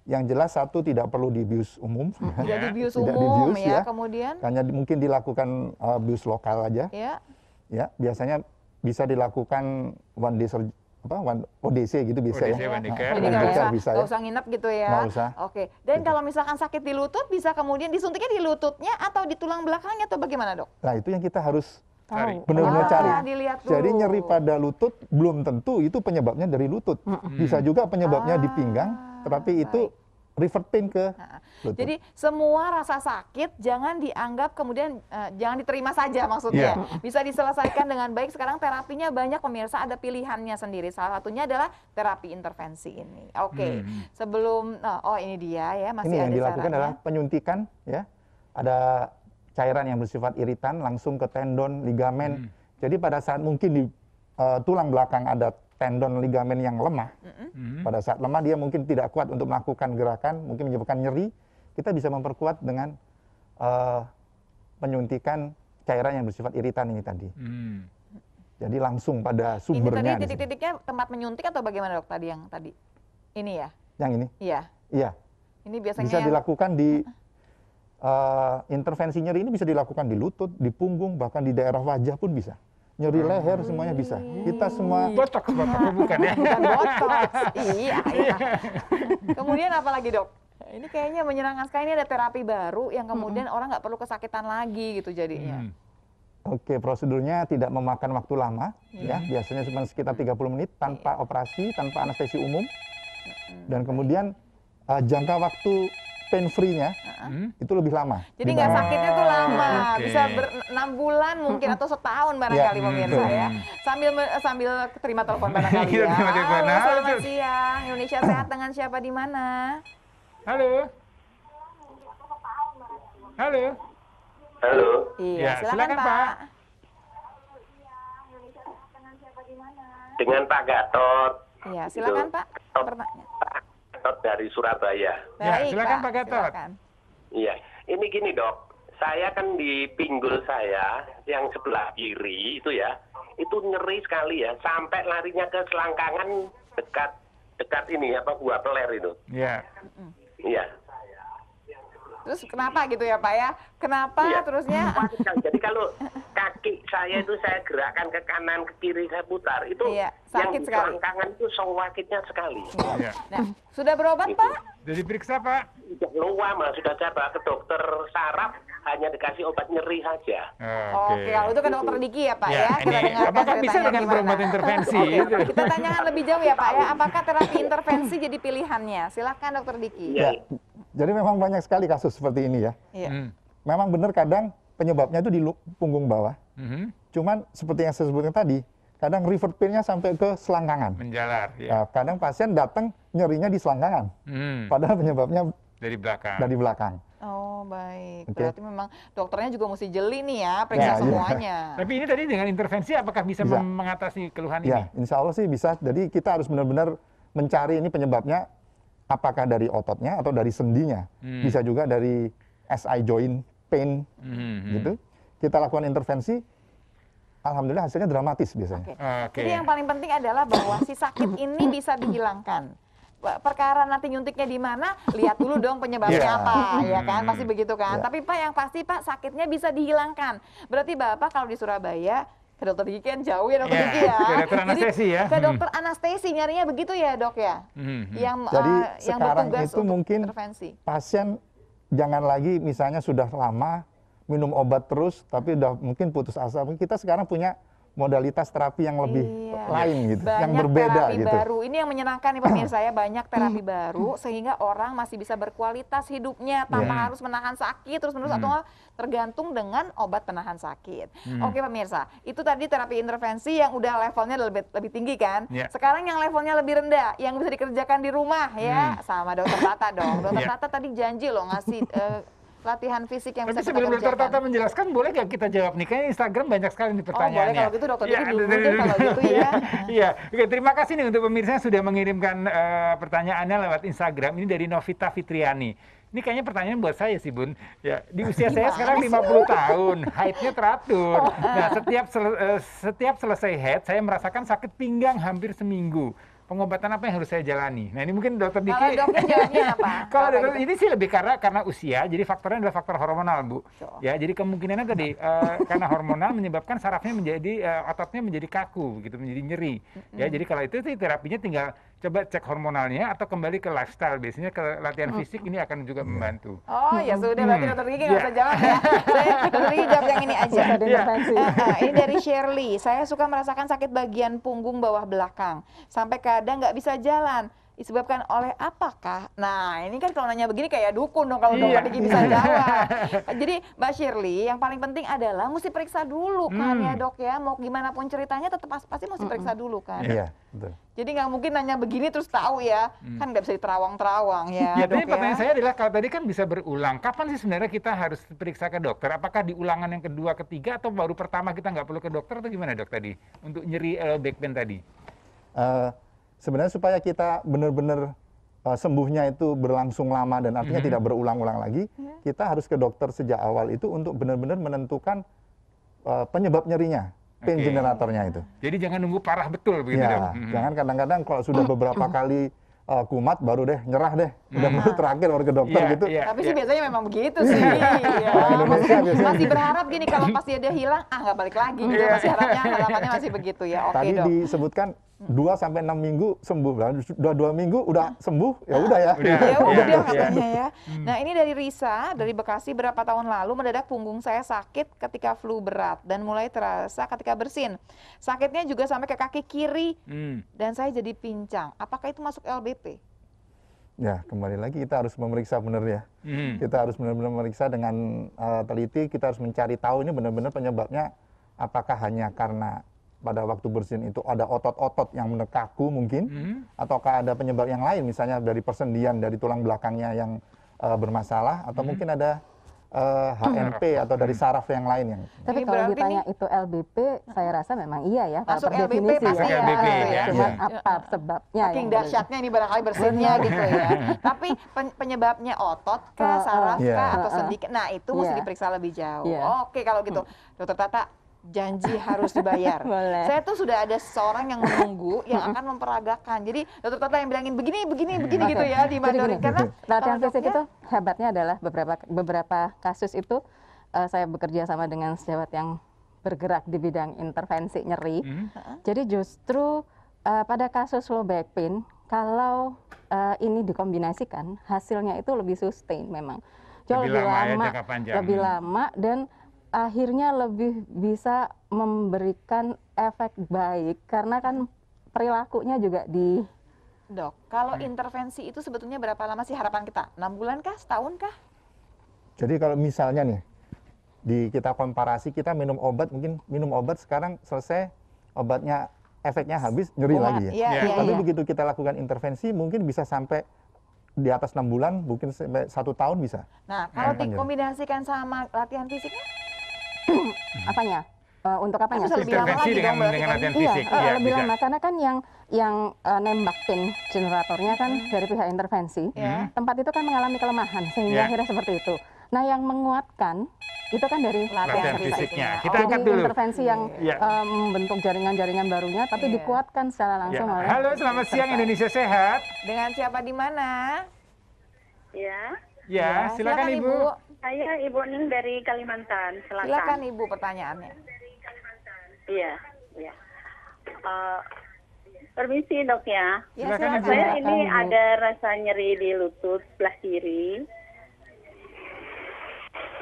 Yang jelas satu, tidak perlu dibius umum. Tidak dibius Tidak umum dibius, ya. Kemudian? Hanya mungkin dilakukan bius lokal aja. Ya. Ya, biasanya bisa dilakukan ODC gitu bisa ODC, ya. Jadi nggak usah nginep gitu ya. Nggak usah. Oke. Dan kalau misalkan sakit di lutut, bisa kemudian disuntiknya di lututnya atau di tulang belakangnya atau bagaimana, Dok? Nah, itu yang kita harus Tahu. benar-benar cari. Dilihat dulu. Jadi nyeri pada lutut belum tentu itu penyebabnya dari lutut. Bisa juga penyebabnya di pinggang, tetapi itu revert pain ke lutut. Jadi semua rasa sakit jangan dianggap kemudian jangan diterima saja maksudnya. Bisa diselesaikan dengan baik. Sekarang terapinya banyak pemirsa, ada pilihannya sendiri. Salah satunya adalah terapi intervensi ini. Oke. Sebelum ini dia ya, masih ini ada yang dilakukan caranya. adalah penyuntikan ya. Ada cairan yang bersifat iritan langsung ke tendon, ligamen. Jadi pada saat mungkin di tulang belakang ada tendon, ligamen yang lemah, pada saat lemah dia mungkin tidak kuat untuk melakukan gerakan, mungkin menyebabkan nyeri. Kita bisa memperkuat dengan penyuntikan cairan yang bersifat iritan ini tadi. Jadi langsung pada sumbernya. Ini tadi titik-titiknya tempat menyuntik atau bagaimana, Dok, tadi yang tadi? Ini ya? Yang ini? Iya. Iya. Ini biasanya bisa dilakukan di intervensi nyeri ini bisa dilakukan di lutut, di punggung, bahkan di daerah wajah pun bisa. Nyeri leher semuanya bisa. Kita semua botox bukan ya? Bukan botox. Iya. Kemudian apa lagi, Dok? Ini kayaknya menyenangkan sekali. Ini ada terapi baru yang kemudian orang nggak perlu kesakitan lagi gitu jadinya. Oke, prosedurnya tidak memakan waktu lama, ya, biasanya cuma sekitar 30 menit tanpa operasi, tanpa anestesi umum. Dan kemudian jangka waktu pain free-nya itu lebih lama. Jadi nggak sakitnya tuh lama, bisa 6 bulan mungkin atau setahun barangkali pemirsa ya. Sambil terima telepon barangkali ya. Halo, selamat siang. Indonesia Sehat dengan siapa di mana? Halo. Halo. Halo. Iya, silakan Pak. Dengan Pak Gatot. Iya, silakan Pak. Pertanyaan. Gatot dari Surabaya. Baik, silakan Pak Gatot. Iya, ini gini Dok. Saya kan di pinggul saya yang sebelah kiri itu ya, itu nyeri sekali ya, sampai larinya ke selangkangan dekat ini apa buah peler itu. Iya. Iya. Terus kenapa gitu ya Pak ya? Kenapa terusnya? Jadi kalau kaki saya itu saya gerakkan ke kanan ke kiri saya putar itu sakit yang sekali. selangkangan itu sakitnya sekali. Iya. Nah, sudah berobat Pak? Sudah diperiksa Pak? Sudah lama sudah saya bawa ke dokter saraf, hanya dikasih obat nyeri saja. Oke, kalau itu ke dokter Diki ya Pak ya. Kita dengarkan apakah bisa ceritanya dengan gimana. obat intervensi? Oke, kita tanyakan lebih jauh ya Pak ya. Apakah terapi intervensi jadi pilihannya? Silakan dokter Diki. Ya. Jadi memang banyak sekali kasus seperti ini ya. Iya. Memang benar kadang penyebabnya itu di punggung bawah. Cuman seperti yang saya sebutkan tadi, kadang revert pain-nya sampai ke selangkangan. Menjalar. Ya. Nah, kadang pasien datang nyerinya di selangkangan. Padahal penyebabnya dari belakang. Dari belakang. Oh baik, berarti memang dokternya juga mesti jeli nih ya, periksa semuanya. Tapi ini tadi dengan intervensi apakah bisa mengatasi keluhan ini? Ya, insya Allah sih bisa. Jadi kita harus benar-benar mencari ini penyebabnya, apakah dari ototnya atau dari sendinya. Bisa juga dari SI joint pain gitu. Kita lakukan intervensi, alhamdulillah hasilnya dramatis biasanya. Jadi yang paling penting adalah bahwa si sakit ini bisa dihilangkan. Perkara nanti nyuntiknya di mana, lihat dulu dong penyebabnya apa, ya kan? Pasti begitu kan? Tapi Pak, yang pasti Pak, sakitnya bisa dihilangkan. Berarti Bapak kalau di Surabaya, ke dokter gigi kan jauh ya dokter gigi ya. Ke dokter anestesi ya. Ke dokter anestesi nyarinya begitu ya dok ya. Jadi sekarang itu mungkin intervensi. Pasien jangan lagi misalnya sudah lama minum obat terus, tapi udah mungkin putus asa. Kita sekarang punya modalitas terapi yang lebih lain gitu, yang banyak berbeda terapi gitu. baru. Ini yang menyenangkan nih pemirsa ya, banyak terapi baru sehingga orang masih bisa berkualitas hidupnya tanpa harus menahan sakit terus-menerus atau tergantung dengan obat penahan sakit. Oke pemirsa, itu tadi terapi intervensi yang udah levelnya lebih tinggi kan. Sekarang yang levelnya lebih rendah, yang bisa dikerjakan di rumah ya, sama Dokter Tata dong. Dokter Tata tadi janji loh ngasih latihan fisik yang Tapi bisa kita sebelum Dokter kerjakan. Tata menjelaskan, boleh nggak kita jawab nih? Kayaknya Instagram banyak sekali nih pertanyaannya. Oh boleh kalau gitu Dokter Diki dulu deh kalau gitu ya. Iya, oke, terima kasih nih untuk pemirsa yang sudah mengirimkan pertanyaannya lewat Instagram. Ini dari Novita Fitriani. Ini kayaknya pertanyaan buat saya sih Bun. Ya, di usia saya sekarang 50 tahun, haidnya teratur. Nah, setiap selesai haid, saya merasakan sakit pinggang hampir seminggu. Pengobatan apa yang harus saya jalani? Nah ini mungkin Dokter Diki. Kalau dokter jawabnya apa? Kalau dokter ini sih lebih karena usia, jadi faktornya adalah faktor hormonal Bu. Ya, jadi kemungkinannya tadi karena hormonal menyebabkan sarafnya menjadi ototnya menjadi kaku, gitu, menjadi nyeri. Ya, jadi kalau itu sih terapinya tinggal coba cek hormonalnya atau kembali ke lifestyle. Biasanya ke latihan fisik ini akan juga membantu. Oh ya sudah, berarti Dokter Diki nggak usah jawab ya. Dokter Diki jawab yang ini aja. Ini dari Shirley. Saya suka merasakan sakit bagian punggung bawah belakang. Sampai kadang nggak bisa jalan. Disebabkan oleh apakah? Nah ini kan kalau nanya begini kayak dukun dong kalau Dokter Diki bisa jawab. Jadi Mbak Shirley, yang paling penting adalah mesti periksa dulu kan ya Dok ya. Mau gimana pun ceritanya tetap pasti mesti periksa dulu kan. Iya, betul. Jadi nggak mungkin nanya begini terus tahu ya. Kan nggak bisa diterawang-terawang ya. Ya, Dok, tapi pertanyaan saya adalah kalau tadi kan bisa berulang. Kapan sih sebenarnya kita harus periksa ke dokter? Apakah di ulangan yang kedua, ketiga, atau baru pertama kita nggak perlu ke dokter atau gimana Dok tadi? Untuk nyeri back pain tadi? Sebenarnya supaya kita benar-benar sembuhnya itu berlangsung lama dan artinya tidak berulang-ulang lagi, kita harus ke dokter sejak awal itu untuk benar-benar menentukan penyebab nyerinya, pain generatornya itu. Jadi jangan nunggu parah betul begitu Dok? Jangan kadang-kadang kalau sudah beberapa kali kumat baru deh nyerah deh, udah baru terakhir baru ke dokter gitu. Tapi sih biasanya memang begitu sih. Masih berharap gini kalau pasti dia hilang, nggak balik lagi gitu. Masih harapannya masih begitu ya. Oke Tadi Dok. disebutkan 2-6 minggu sembuh, udah 2 minggu udah sembuh, ya udah ya. Ya udah katanya ya. Nah ini dari Risa, dari Bekasi, berapa tahun lalu mendadak punggung saya sakit ketika flu berat dan mulai terasa ketika bersin. Sakitnya juga sampai ke kaki kiri dan saya jadi pincang. Apakah itu masuk LBP? Ya kembali lagi kita harus memeriksa benar ya. Kita harus benar-benar memeriksa dengan teliti, kita harus mencari tahu ini benar-benar penyebabnya apakah hanya karena pada waktu bersin itu ada otot-otot yang kaku mungkin, ataukah ada penyebab yang lain, misalnya dari persendian dari tulang belakangnya yang bermasalah, atau mungkin ada HNP atau dari saraf yang lain yang. Tapi kalau ditanya itu LBP, saya rasa memang iya ya. Masuk per LBP definisi pasti ya. LBP ya. Cuman apa sebabnya? Saking dahsyatnya ini barangkali bersinnya gitu ya. Tapi penyebabnya otot kah, saraf kah, atau sendi? Nah itu mesti diperiksa lebih jauh. Oke kalau gitu, Dokter Tata. Janji harus dibayar. Saya tuh sudah ada seseorang yang menunggu yang akan memperagakan. Jadi Dokter Tata yang bilangin begini gitu ya di Mandorin. Karena latihan fisik itu hebatnya adalah beberapa kasus itu saya bekerja sama dengan sejawat yang bergerak di bidang intervensi nyeri. Jadi justru pada kasus low back pain kalau ini dikombinasikan hasilnya itu lebih sustain memang. Jauh lebih lama dan akhirnya lebih bisa memberikan efek baik karena kan perilakunya juga di. Dok, kalau intervensi itu sebetulnya berapa lama sih harapan kita? 6 bulan kah? Setahun kah? Jadi kalau misalnya nih kita komparasi, kita minum obat sekarang selesai obatnya efeknya habis nyeri lagi ya. Tapi begitu kita lakukan intervensi mungkin bisa sampai di atas 6 bulan, mungkin sampai 1 tahun bisa. Nah kalau dikombinasikan sama latihan fisiknya? Apanya? Untuk apanya? Intervensi dengan latihan fisik. Iya, lebih lama karena kan yang nembak pain generatornya kan dari pihak intervensi. Tempat itu kan mengalami kelemahan sehingga akhirnya seperti itu. Nah, yang menguatkan itu kan dari latihan fisiknya. Kita jadi angkat dulu. intervensi yang membentuk jaringan-jaringan barunya tapi dikuatkan secara langsung oleh. Halo, selamat siang Indonesia Sehat. Dengan siapa di mana? Ya, silakan Ibu. Saya Ibu Ning dari Kalimantan Selatan. Silakan Ibu pertanyaannya. Iya. Permisi Dok ya. Silakan Ibu. Saya ini ada rasa nyeri di lutut sebelah kiri.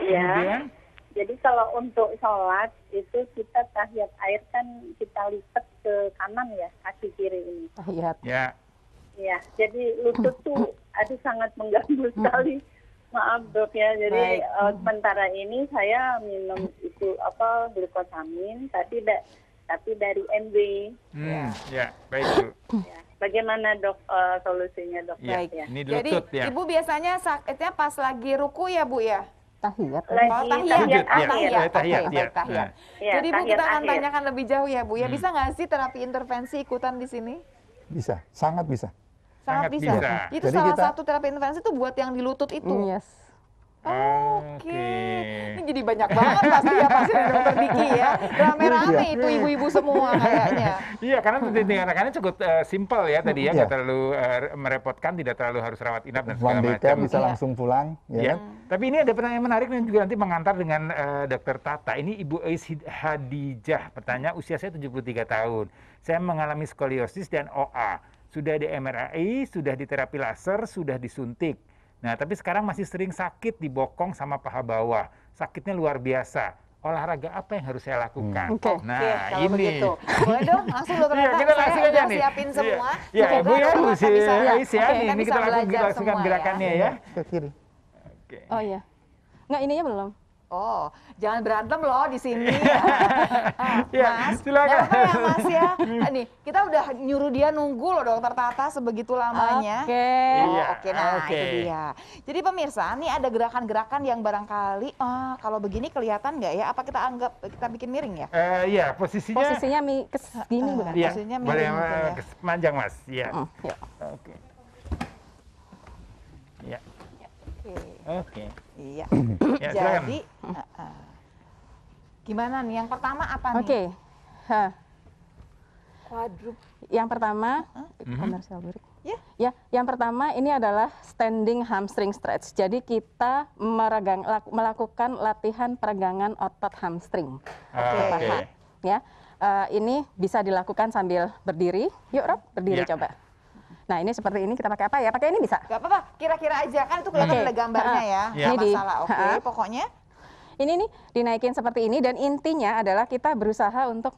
Iya. Jadi kalau untuk sholat itu kita tahiyat air kan kita lipat ke kanan ya, kaki kiri ini. Tahiyat. Ya. Ya, jadi lutut tuh aduh sangat mengganggu sekali. Maaf dok ya, jadi sementara ini saya minum itu glukosamin, tapi dari MW. Ya, baik Bu. Ya. Bagaimana dok solusinya dok? Ya, Baik. ini Jadi lutut ya. Ibu biasanya sakitnya pas lagi ruku ya Bu ya? Tahiyat. Tahiyat akhir. tahiyat. Ya. Tahiyat. Ya, Jadi Bu tahiyat kita akan akhir. tanyakan lebih jauh ya Bu ya. Bisa nggak sih terapi intervensi ikutan di sini? Bisa, sangat bisa. Sangat Sangat bisa. bisa. Itu Jadi salah kita- satu terapi intervensi itu buat yang di lutut itu. Yes. Oke. Ini jadi banyak banget pasti ya pasien dokter Diki ya. Rame-rame itu ibu-ibu semua kayaknya. Iya, karena tindakannya cukup simpel ya tadi ya, Iya. nggak terlalu merepotkan, tidak terlalu harus rawat inap dan segala One day macam. care bisa langsung pulang, ya Ya. kan? Tapi ini ada pertanyaan menarik dan juga nanti mengantar dengan Dokter Tata. Ini Ibu Ais Hadijah bertanya, usia saya 73 tahun. Saya mengalami skoliosis dan OA. Sudah di MRI, sudah di terapi laser, sudah disuntik. Nah, tapi sekarang masih sering sakit di bokong sama paha bawah. Sakitnya luar biasa. Olahraga apa yang harus saya lakukan? Oke. Nah, Oke, kalau ini. begitu. Boleh dong langsung Dokter Iya, Tata. kita langsung Saya aja udah nih. siapin semua. Iya, Semoga Bu ya, Dokter Bu Tata bisa- Ais ya. Oke, Ini kita kita bisa belajar langsungkan semua ya. gerakannya ya. Ke kiri. Oke. Oh iya. Nggak, ininya belum. Oh, jangan berantem loh di sini. Ya, Mas, silakan. nggak apa-apa ya Mas ya. Nih, kita udah nyuruh dia nunggu loh Dokter Tata sebegitu lamanya. Oke. Oh, Iya, oke, nah oke. itu dia. Jadi pemirsa, nih ada gerakan-gerakan yang barangkali, kalau begini kelihatan nggak ya? Apa kita anggap kita bikin miring ya? Iya, posisinya. Posisinya ke gini bukan? Iya, posisinya boleh miring mungkin ya. panjang Mas. Iya. Ya. Oke. Iya. Oke. Oke. Iya. Ya, silakan. Jadi, gimana nih? Yang pertama apa nih? Oke. Hah. Quadrup. Yang pertama, komersial break. Ya. Ya, yang pertama ini adalah standing hamstring stretch. Jadi kita melakukan latihan peregangan otot hamstring. Oke. Paha. Ya, ini bisa dilakukan sambil berdiri. Yuk Rob, berdiri Ya. coba. Nah ini seperti ini, kita pakai apa ya? Pakai ini bisa. Gak apa-apa, kira-kira aja kan itu kelihatan Oke. ada gambarnya ya. Ya. Nggak Ini di- masalah. Oke, pokoknya Ini nih dinaikin seperti ini dan intinya adalah kita berusaha untuk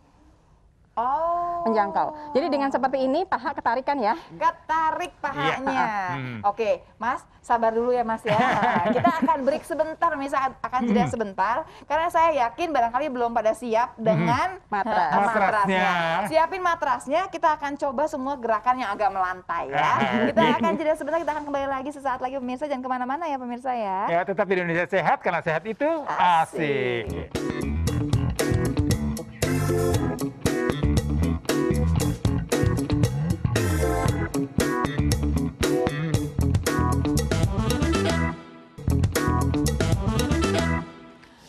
menjangkau. Jadi dengan seperti ini paha ketarikan ya. ketarik pahanya. Iya. Oke, Mas, sabar dulu ya Mas ya. Nah, kita akan break sebentar, misal akan jeda sebentar, karena saya yakin barangkali belum pada siap dengan Matras. Matrasnya. Siapin matrasnya, kita akan coba semua gerakan yang agak melantai ya. Kita akan jeda sebentar, kita akan kembali lagi sesaat lagi pemirsa, jangan kemana-mana ya pemirsa ya. Ya, tetap di Indonesia sehat karena sehat itu asik.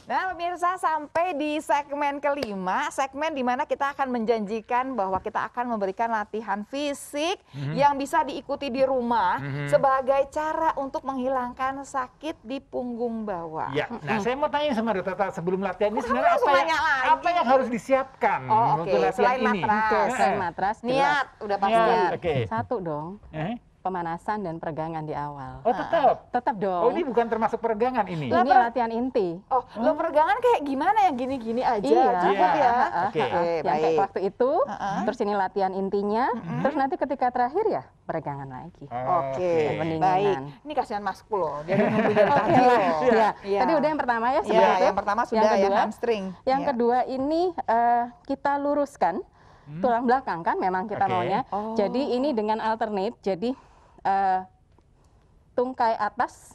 Nah pemirsa, sampai di segmen kelima, segmen di mana kita akan menjanjikan bahwa kita akan memberikan latihan fisik yang bisa diikuti di rumah sebagai cara untuk menghilangkan sakit di punggung bawah. Ya, nah saya mau tanya sama Dokter Tata sebelum latihan ini Kok sebenarnya kamu langsung nanya lagi? apa yang harus disiapkan Oh, untuk oke. latihan Selain ini? matras. Oke, selain matras. Niat, jelas. udah pasti. Niat. Oke. Satu dong, Eh? pemanasan dan peregangan di awal. Oh, tetap. Tetap Oh, dong. ini bukan termasuk peregangan ini. Ini latihan inti. Oh, lo peregangan kayak gimana yang gini-gini aja? Iya. Cukup Iya. ya. Oke. Yang kayak baik. waktu itu, terus ini latihan intinya, terus nanti ketika terakhir ya peregangan lagi. Oke, Dan pendinginan. baik. Ini kasihan Masku loh, dia udah nungguin dari tadi Oke. loh. Iya. Iya. Tadi udah yang pertama ya, Iya, seperti itu. yang pertama sudah Yang yang kedua, hamstring. Yang Iya. kedua ini kita luruskan tulang belakang kan memang kita Oke. maunya. Oh. Jadi ini dengan alternate, jadi tungkai atas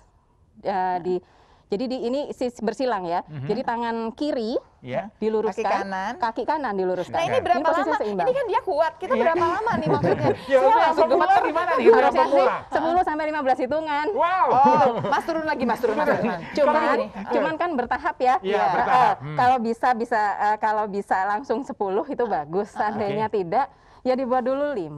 jadi ini bersilang ya. Jadi tangan kiri Ya. diluruskan, Kaki kanan. diluruskan. Nah ini berapa posisi lama? seimbang. Ini kan dia kuat, kita berapa lama nih maksudnya? Ya, Saya udah, langsung pemula gemeter. gimana nih? Berapa Harusnya sih pemula? 10 sampai 15 hitungan. Wow. Oh, Mas turun lagi, Mas turun. Cuman kan bertahap ya. Iya, bertahap. Kalau bisa langsung 10 itu bagus. Seandainya tidak, Ya dibuat dulu 5.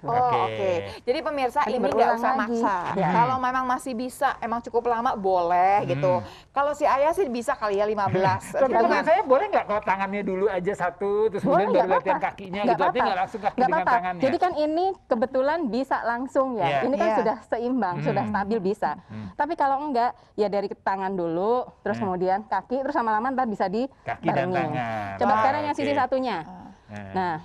Oke. Jadi pemirsa Nanti ini nggak berulang usah lagi. maksa. Ya. Kalau memang masih bisa, emang cukup lama boleh gitu. Kalau si Ayah sih bisa kali ya 15. Tapi teman saya boleh nggak kalau tangannya dulu aja satu, terus kemudian baru latihan kakinya gitu, artinya nggak langsung kaki dengan tangannya. Jadi kan ini kebetulan bisa langsung ya. Ini kan sudah seimbang, sudah stabil bisa. Tapi kalau enggak, ya dari tangan dulu, terus kemudian kaki, terus lama-lama ntar bisa kaki dan tangan. Coba sekarang yang sisi satunya. Nah,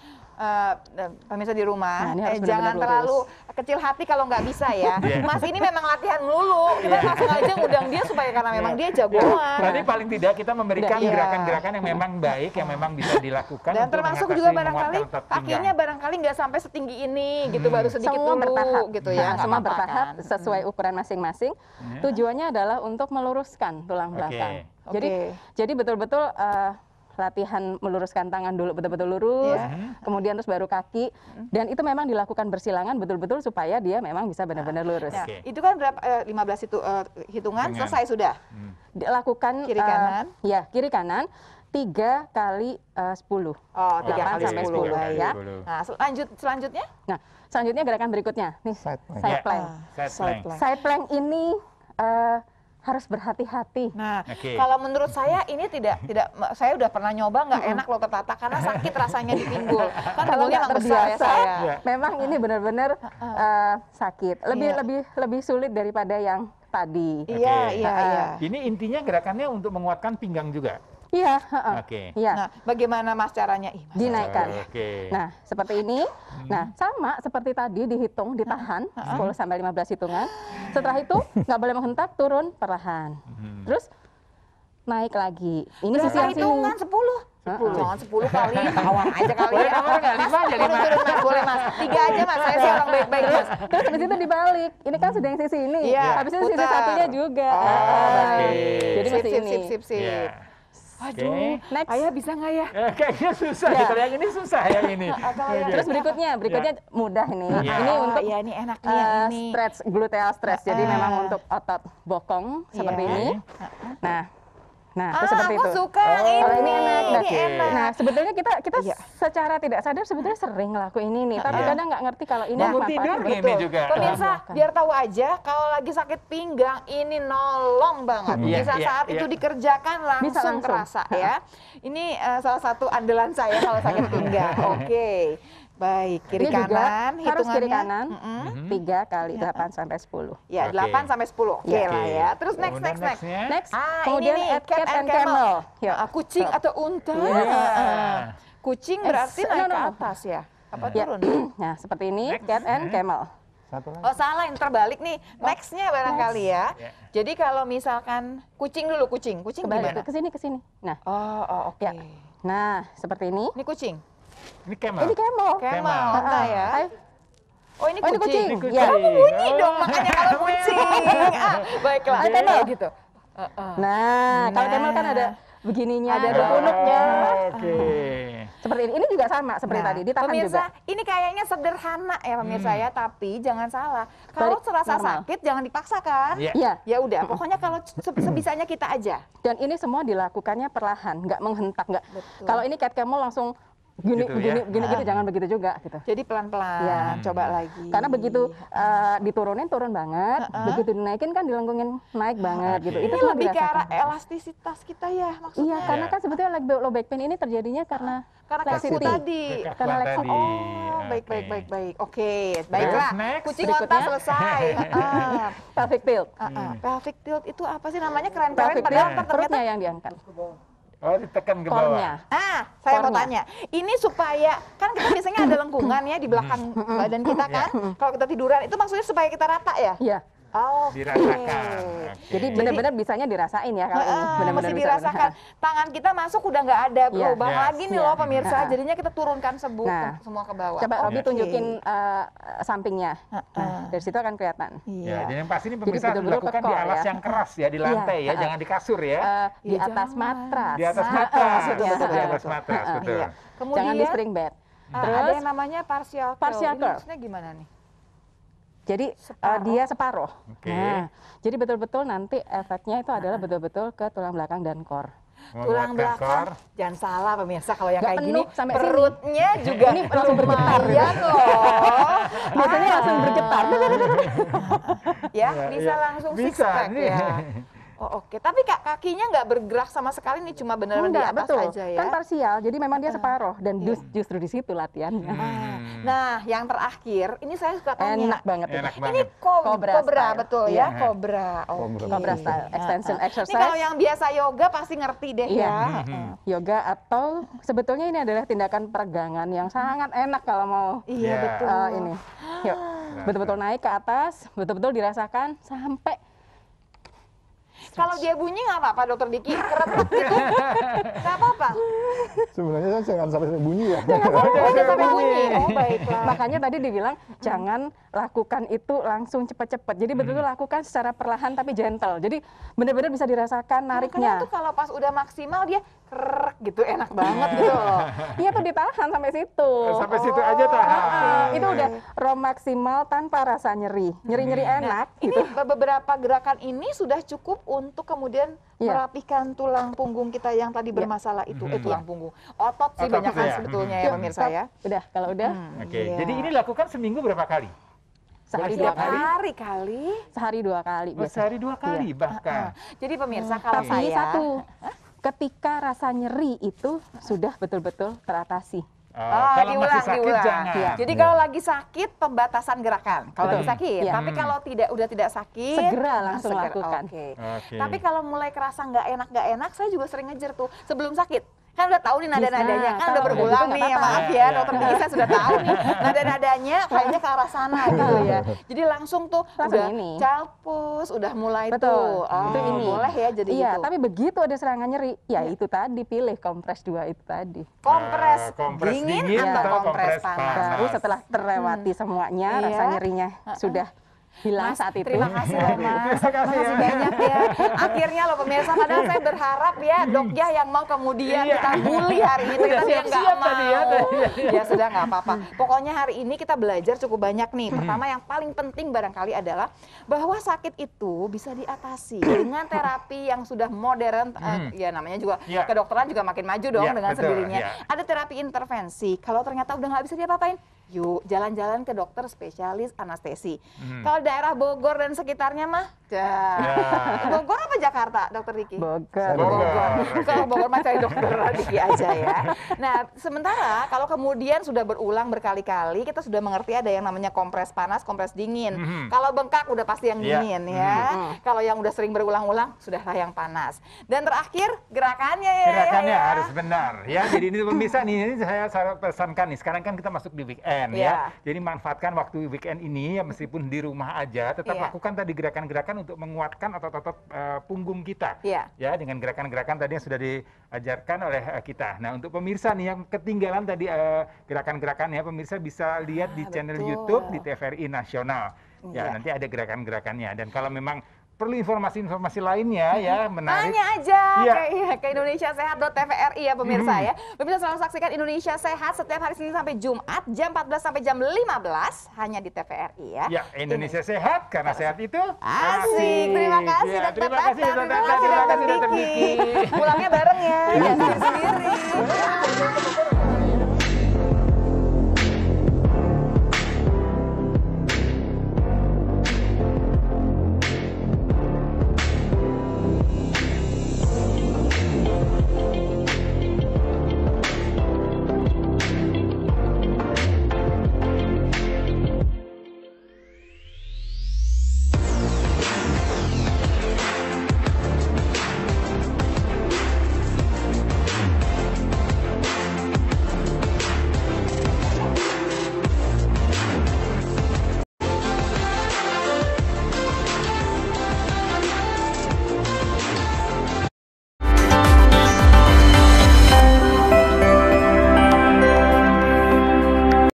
pemirsa di rumah, Nah, ini harus jangan benar-benar terlalu kecil hati kalau nggak bisa ya. Mas ini memang latihan melulu, kita langsung aja ngundang dia supaya karena memang dia jagoan. Berarti paling tidak kita memberikan gerakan-gerakan yang memang baik, yang memang bisa dilakukan. Dan termasuk juga barangkali kakinya barangkali nggak sampai setinggi ini gitu, baru sedikit semua dulu bertahap gitu ya. Nah, semua bertahap sesuai ukuran masing-masing. Tujuannya adalah untuk meluruskan tulang belakang. Jadi betul-betul latihan meluruskan tangan dulu betul-betul lurus, kemudian terus baru kaki, dan itu memang dilakukan bersilangan betul-betul supaya dia memang bisa benar-benar lurus. Itu kan berapa 15 itu hitungan selesai sudah. Dilakukan kiri kanan. Ya, kiri kanan 3 kali 10. Oh, 3 kali sampai 10 ya. 10. Nah, selanjutnya? Nah, selanjutnya gerakan berikutnya nih, Side plank. side plank. Side plank ini harus berhati-hati. Nah, kalau menurut saya ini tidak saya udah pernah nyoba nggak enak loh tertata karena sakit rasanya di pinggul. Kan Kalau pinggulnya nggak emang besar ya terbiasa, saya. memang ini benar-benar sakit. Lebih sulit daripada yang tadi. Iya. Ini intinya gerakannya untuk menguatkan pinggang juga. Iya. Iya. Nah, bagaimana Mas caranya? Dinaikkan. Nah, seperti ini. Nah, sama seperti tadi dihitung, ditahan 10 sampai 15 hitungan. Setelah itu nggak boleh menghentak, turun perlahan. Terus naik lagi. Ini sisi yang sini. Hitungan 10. Jangan 10 kali, tawang aja kali ya. Boleh Mas. 3 aja Mas, saya sih orang baik-baik Mas. Terus habis itu dibalik. Ini kan sudah yang sisi ini. Habis itu sisi satunya juga. Jadi masih ini. Sip. Aduh, Ayah bisa nggak ya? Kayaknya susah, kalau yang ini susah yang ini. Terus berikutnya mudah ini. Ini untuk ini enak nih yang ini. Stretch, gluteal stretch. Jadi memang untuk otot bokong seperti ini. Nah, itu seperti itu. Aku suka Kalau ini enak. Ini enak. Nah, sebetulnya kita secara tidak sadar sebetulnya sering ngelakuin ini nih. Tapi kadang nggak ngerti kalau ini bangun tidur gini juga. Pemirsa, biar tahu aja kalau lagi sakit pinggang ini nolong banget. Bisa saat itu dikerjakan langsung kerasa ya. Ini salah satu andalan saya kalau sakit pinggang. Oke. Baik, kiri ini kanan juga harus kiri hitungannya. kanan 3 kali 8 sampai 10. Ya, 8 sampai 10. Oke lah ya. Terus next. Kemudian ini cat and camel. Kucing atau unta. Kucing berarti naik ke atas ya? Apa turun? Nah, seperti ini cat and camel. Oh salah, yang terbalik nih. Next-nya barangkali ya. Jadi kalau misalkan kucing dulu, kucing gimana? Ke sini. Nah. Oh, oke. Nah, seperti ini. Ini kucing. Ini camel. Camel, ya. Oh ini kucing. Ya. Kamu bunyi dong makanya kalau kucing. Baiklah. Camel gitu. Nah, kalau camel kan ada begininya, ada punuknya. Oke. Seperti ini. Ini juga sama seperti tadi, ditahan pemirsa, juga. ini kayaknya sederhana ya pemirsa ya, tapi jangan salah. Kalau terasa sakit jangan dipaksakan. Iya. Ya udah, pokoknya kalau sebisanya kita aja. Dan ini semua dilakukannya perlahan, nggak menghentak, nggak. Kalau ini cat camel langsung gini, jangan begitu juga gitu. Jadi pelan-pelan, coba lagi. Karena begitu diturunin turun banget, begitu dinaikin kan dilengkungin naik banget gitu. Itu lebih ke arah elastisitas kita ya maksudnya. Iya, karena kan sebetulnya low back pain ini terjadinya karena kaku tadi. Karena laxity. Oh, baik. Oke, baiklah. Kucing onta selesai. Pelvic tilt. Pelvic tilt itu apa sih namanya, keren-keren padahal perutnya yang diangkat. Oh, ditekan ke bawah. Saya mau tanya. Ini supaya, kan kita biasanya ada lengkungan ya di belakang badan kita kan. Kalau kita tiduran, itu maksudnya supaya kita rata ya? Iya. Oh, dirasakan. Jadi benar-benar bisanya dirasain ya kalau ini. Benar-benar mesti dirasakan. Tangan kita masuk udah nggak ada berubah lagi nih loh pemirsa. Jadinya kita turunkan semua ke bawah. Coba Robi tunjukin sampingnya. Dari situ akan kelihatan. Ya, jadi yang pasti ini pemirsa dilakukan di alas yang keras ya, di lantai ya, jangan di kasur ya. Di atas matras. Di atas matras. Di atas matras, betul. Jangan di spring bed. Terus ada yang namanya partial curl. Ini maksudnya gimana nih? Jadi dia separuh. Nah, jadi betul-betul nanti efeknya itu adalah betul-betul ke tulang belakang dan core. tulang belakang. Jangan salah pemirsa, kalau yang kayak gini perutnya juga ini langsung bergetar loh. Biasanya langsung bergetar. Ya, bisa langsung six pack ya. Oh oke, tapi kakinya nggak bergerak sama sekali nih, cuma benar-benar di atas betul. aja ya? Kan parsial, jadi memang dia separuh dan justru di situ latihannya. Nah, yang terakhir, ini saya suka tanya. Enak banget. Ini cobra betul ya, cobra. Cobra style, extension exercise. Ini kalau yang biasa yoga pasti ngerti deh ya. Yoga atau sebetulnya ini adalah tindakan peregangan yang sangat enak kalau mau. Iya betul. Ini, yuk, betul-betul naik ke atas, betul-betul dirasakan sampai. Kalau dia bunyi nggak apa-apa, Dokter Diki? Keretak gitu? Nggak apa-apa? Sebenarnya jangan sampai bunyi ya. Jangan sampai bunyi. Oh baiklah. Makanya tadi dibilang jangan lakukan itu langsung cepat-cepat. Jadi betul-betul lakukan secara perlahan tapi gentle. Jadi benar-benar bisa dirasakan nariknya. Makanya tuh kalau pas udah maksimal dia kerek gitu, enak banget gitu loh. Iya tuh ditahan sampai situ. Sampai situ aja tahan. Itu udah rom maksimal tanpa rasa nyeri. Nyeri-nyeri enak gitu. Ini beberapa gerakan ini sudah cukup untuk kemudian merapikan tulang punggung kita yang tadi bermasalah itu. Tulang punggung. Otot sih banyak kan sebetulnya ya pemirsa ya. Udah, kalau udah. Oke, jadi ini lakukan seminggu berapa kali? Sehari dua kali. Sehari 2 kali. Sehari 2 kali bahkan. Jadi pemirsa kalau tapi saya ketika rasa nyeri itu sudah betul-betul teratasi. Kalau masih sakit jangan. Jadi kalau lagi sakit pembatasan gerakan. Kalau lagi sakit. Tapi kalau udah tidak sakit, segera langsung lakukan. Tapi kalau mulai kerasa nggak enak, saya juga sering ngejer tuh sebelum sakit. Kan udah tahu nih nada-nadanya, kan udah berulang nih, maaf ya Dokter Diki, saya sudah tahu nih nada-nadanya kayaknya ke arah sana gitu ya. Jadi langsung tuh udah child pose, udah mulai tuh. Itu ini. Boleh ya jadi gitu. Iya, tapi begitu ada serangan nyeri, ya itu tadi pilih kompres 2 itu tadi. Kompres dingin atau kompres panas? Baru setelah terlewati semuanya, rasa nyerinya sudah hilang saat itu. Terima kasih loh Mas. Terima kasih banyak ya. Akhirnya loh pemirsa, padahal saya berharap ya Dok Yah yang mau kemudian kita bully hari ini, tapi yang nggak mau. Ya sudah nggak apa-apa. Pokoknya hari ini kita belajar cukup banyak nih. Pertama yang paling penting barangkali adalah bahwa sakit itu bisa diatasi dengan terapi yang sudah modern. Ya namanya juga kedokteran juga makin maju dong dengan sendirinya. Ada terapi intervensi. Kalau ternyata udah nggak bisa diapa-apain, yuk jalan-jalan ke dokter spesialis anestesi. Kalau daerah Bogor dan sekitarnya mah, Bogor apa Jakarta, Dokter Diki? Bogor. Kalau Bogor mah cari Dokter Diki aja ya. Nah, sementara kalau kemudian sudah berulang berkali-kali, kita sudah mengerti ada yang namanya kompres panas, kompres dingin. Kalau bengkak udah pasti yang dingin ya. Kalau yang udah sering berulang-ulang, sudahlah yang panas. Dan terakhir gerakannya ya. Gerakannya harus benar ya. Jadi ini pemirsa nih, ini saya pesankan nih. Sekarang kan kita masuk di weekend ya. Jadi manfaatkan waktu weekend ini ya, meskipun di rumah aja, tetap lakukan tadi gerakan-gerakan untuk menguatkan otot-otot punggung kita. Ya, dengan gerakan-gerakan tadi yang sudah diajarkan oleh kita. Nah, untuk pemirsa nih yang ketinggalan tadi gerakan-gerakannya, pemirsa bisa lihat di channel YouTube di TVRI Nasional. Ya, nanti ada gerakan-gerakannya. Dan kalau memang perlu informasi-informasi lainnya ya, menarik. Tanya aja ke indonesiasehat.tvri ya pemirsa ya. Pemirsa selalu saksikan Indonesia Sehat setiap hari Senin sampai Jumat jam 14 sampai jam 15 hanya di TVRI ya. Ya, Indonesia Sehat karena sehat itu asik. Terima kasih terima kasih Dokter Diki. Pulangnya bareng ya. Jangan sendiri.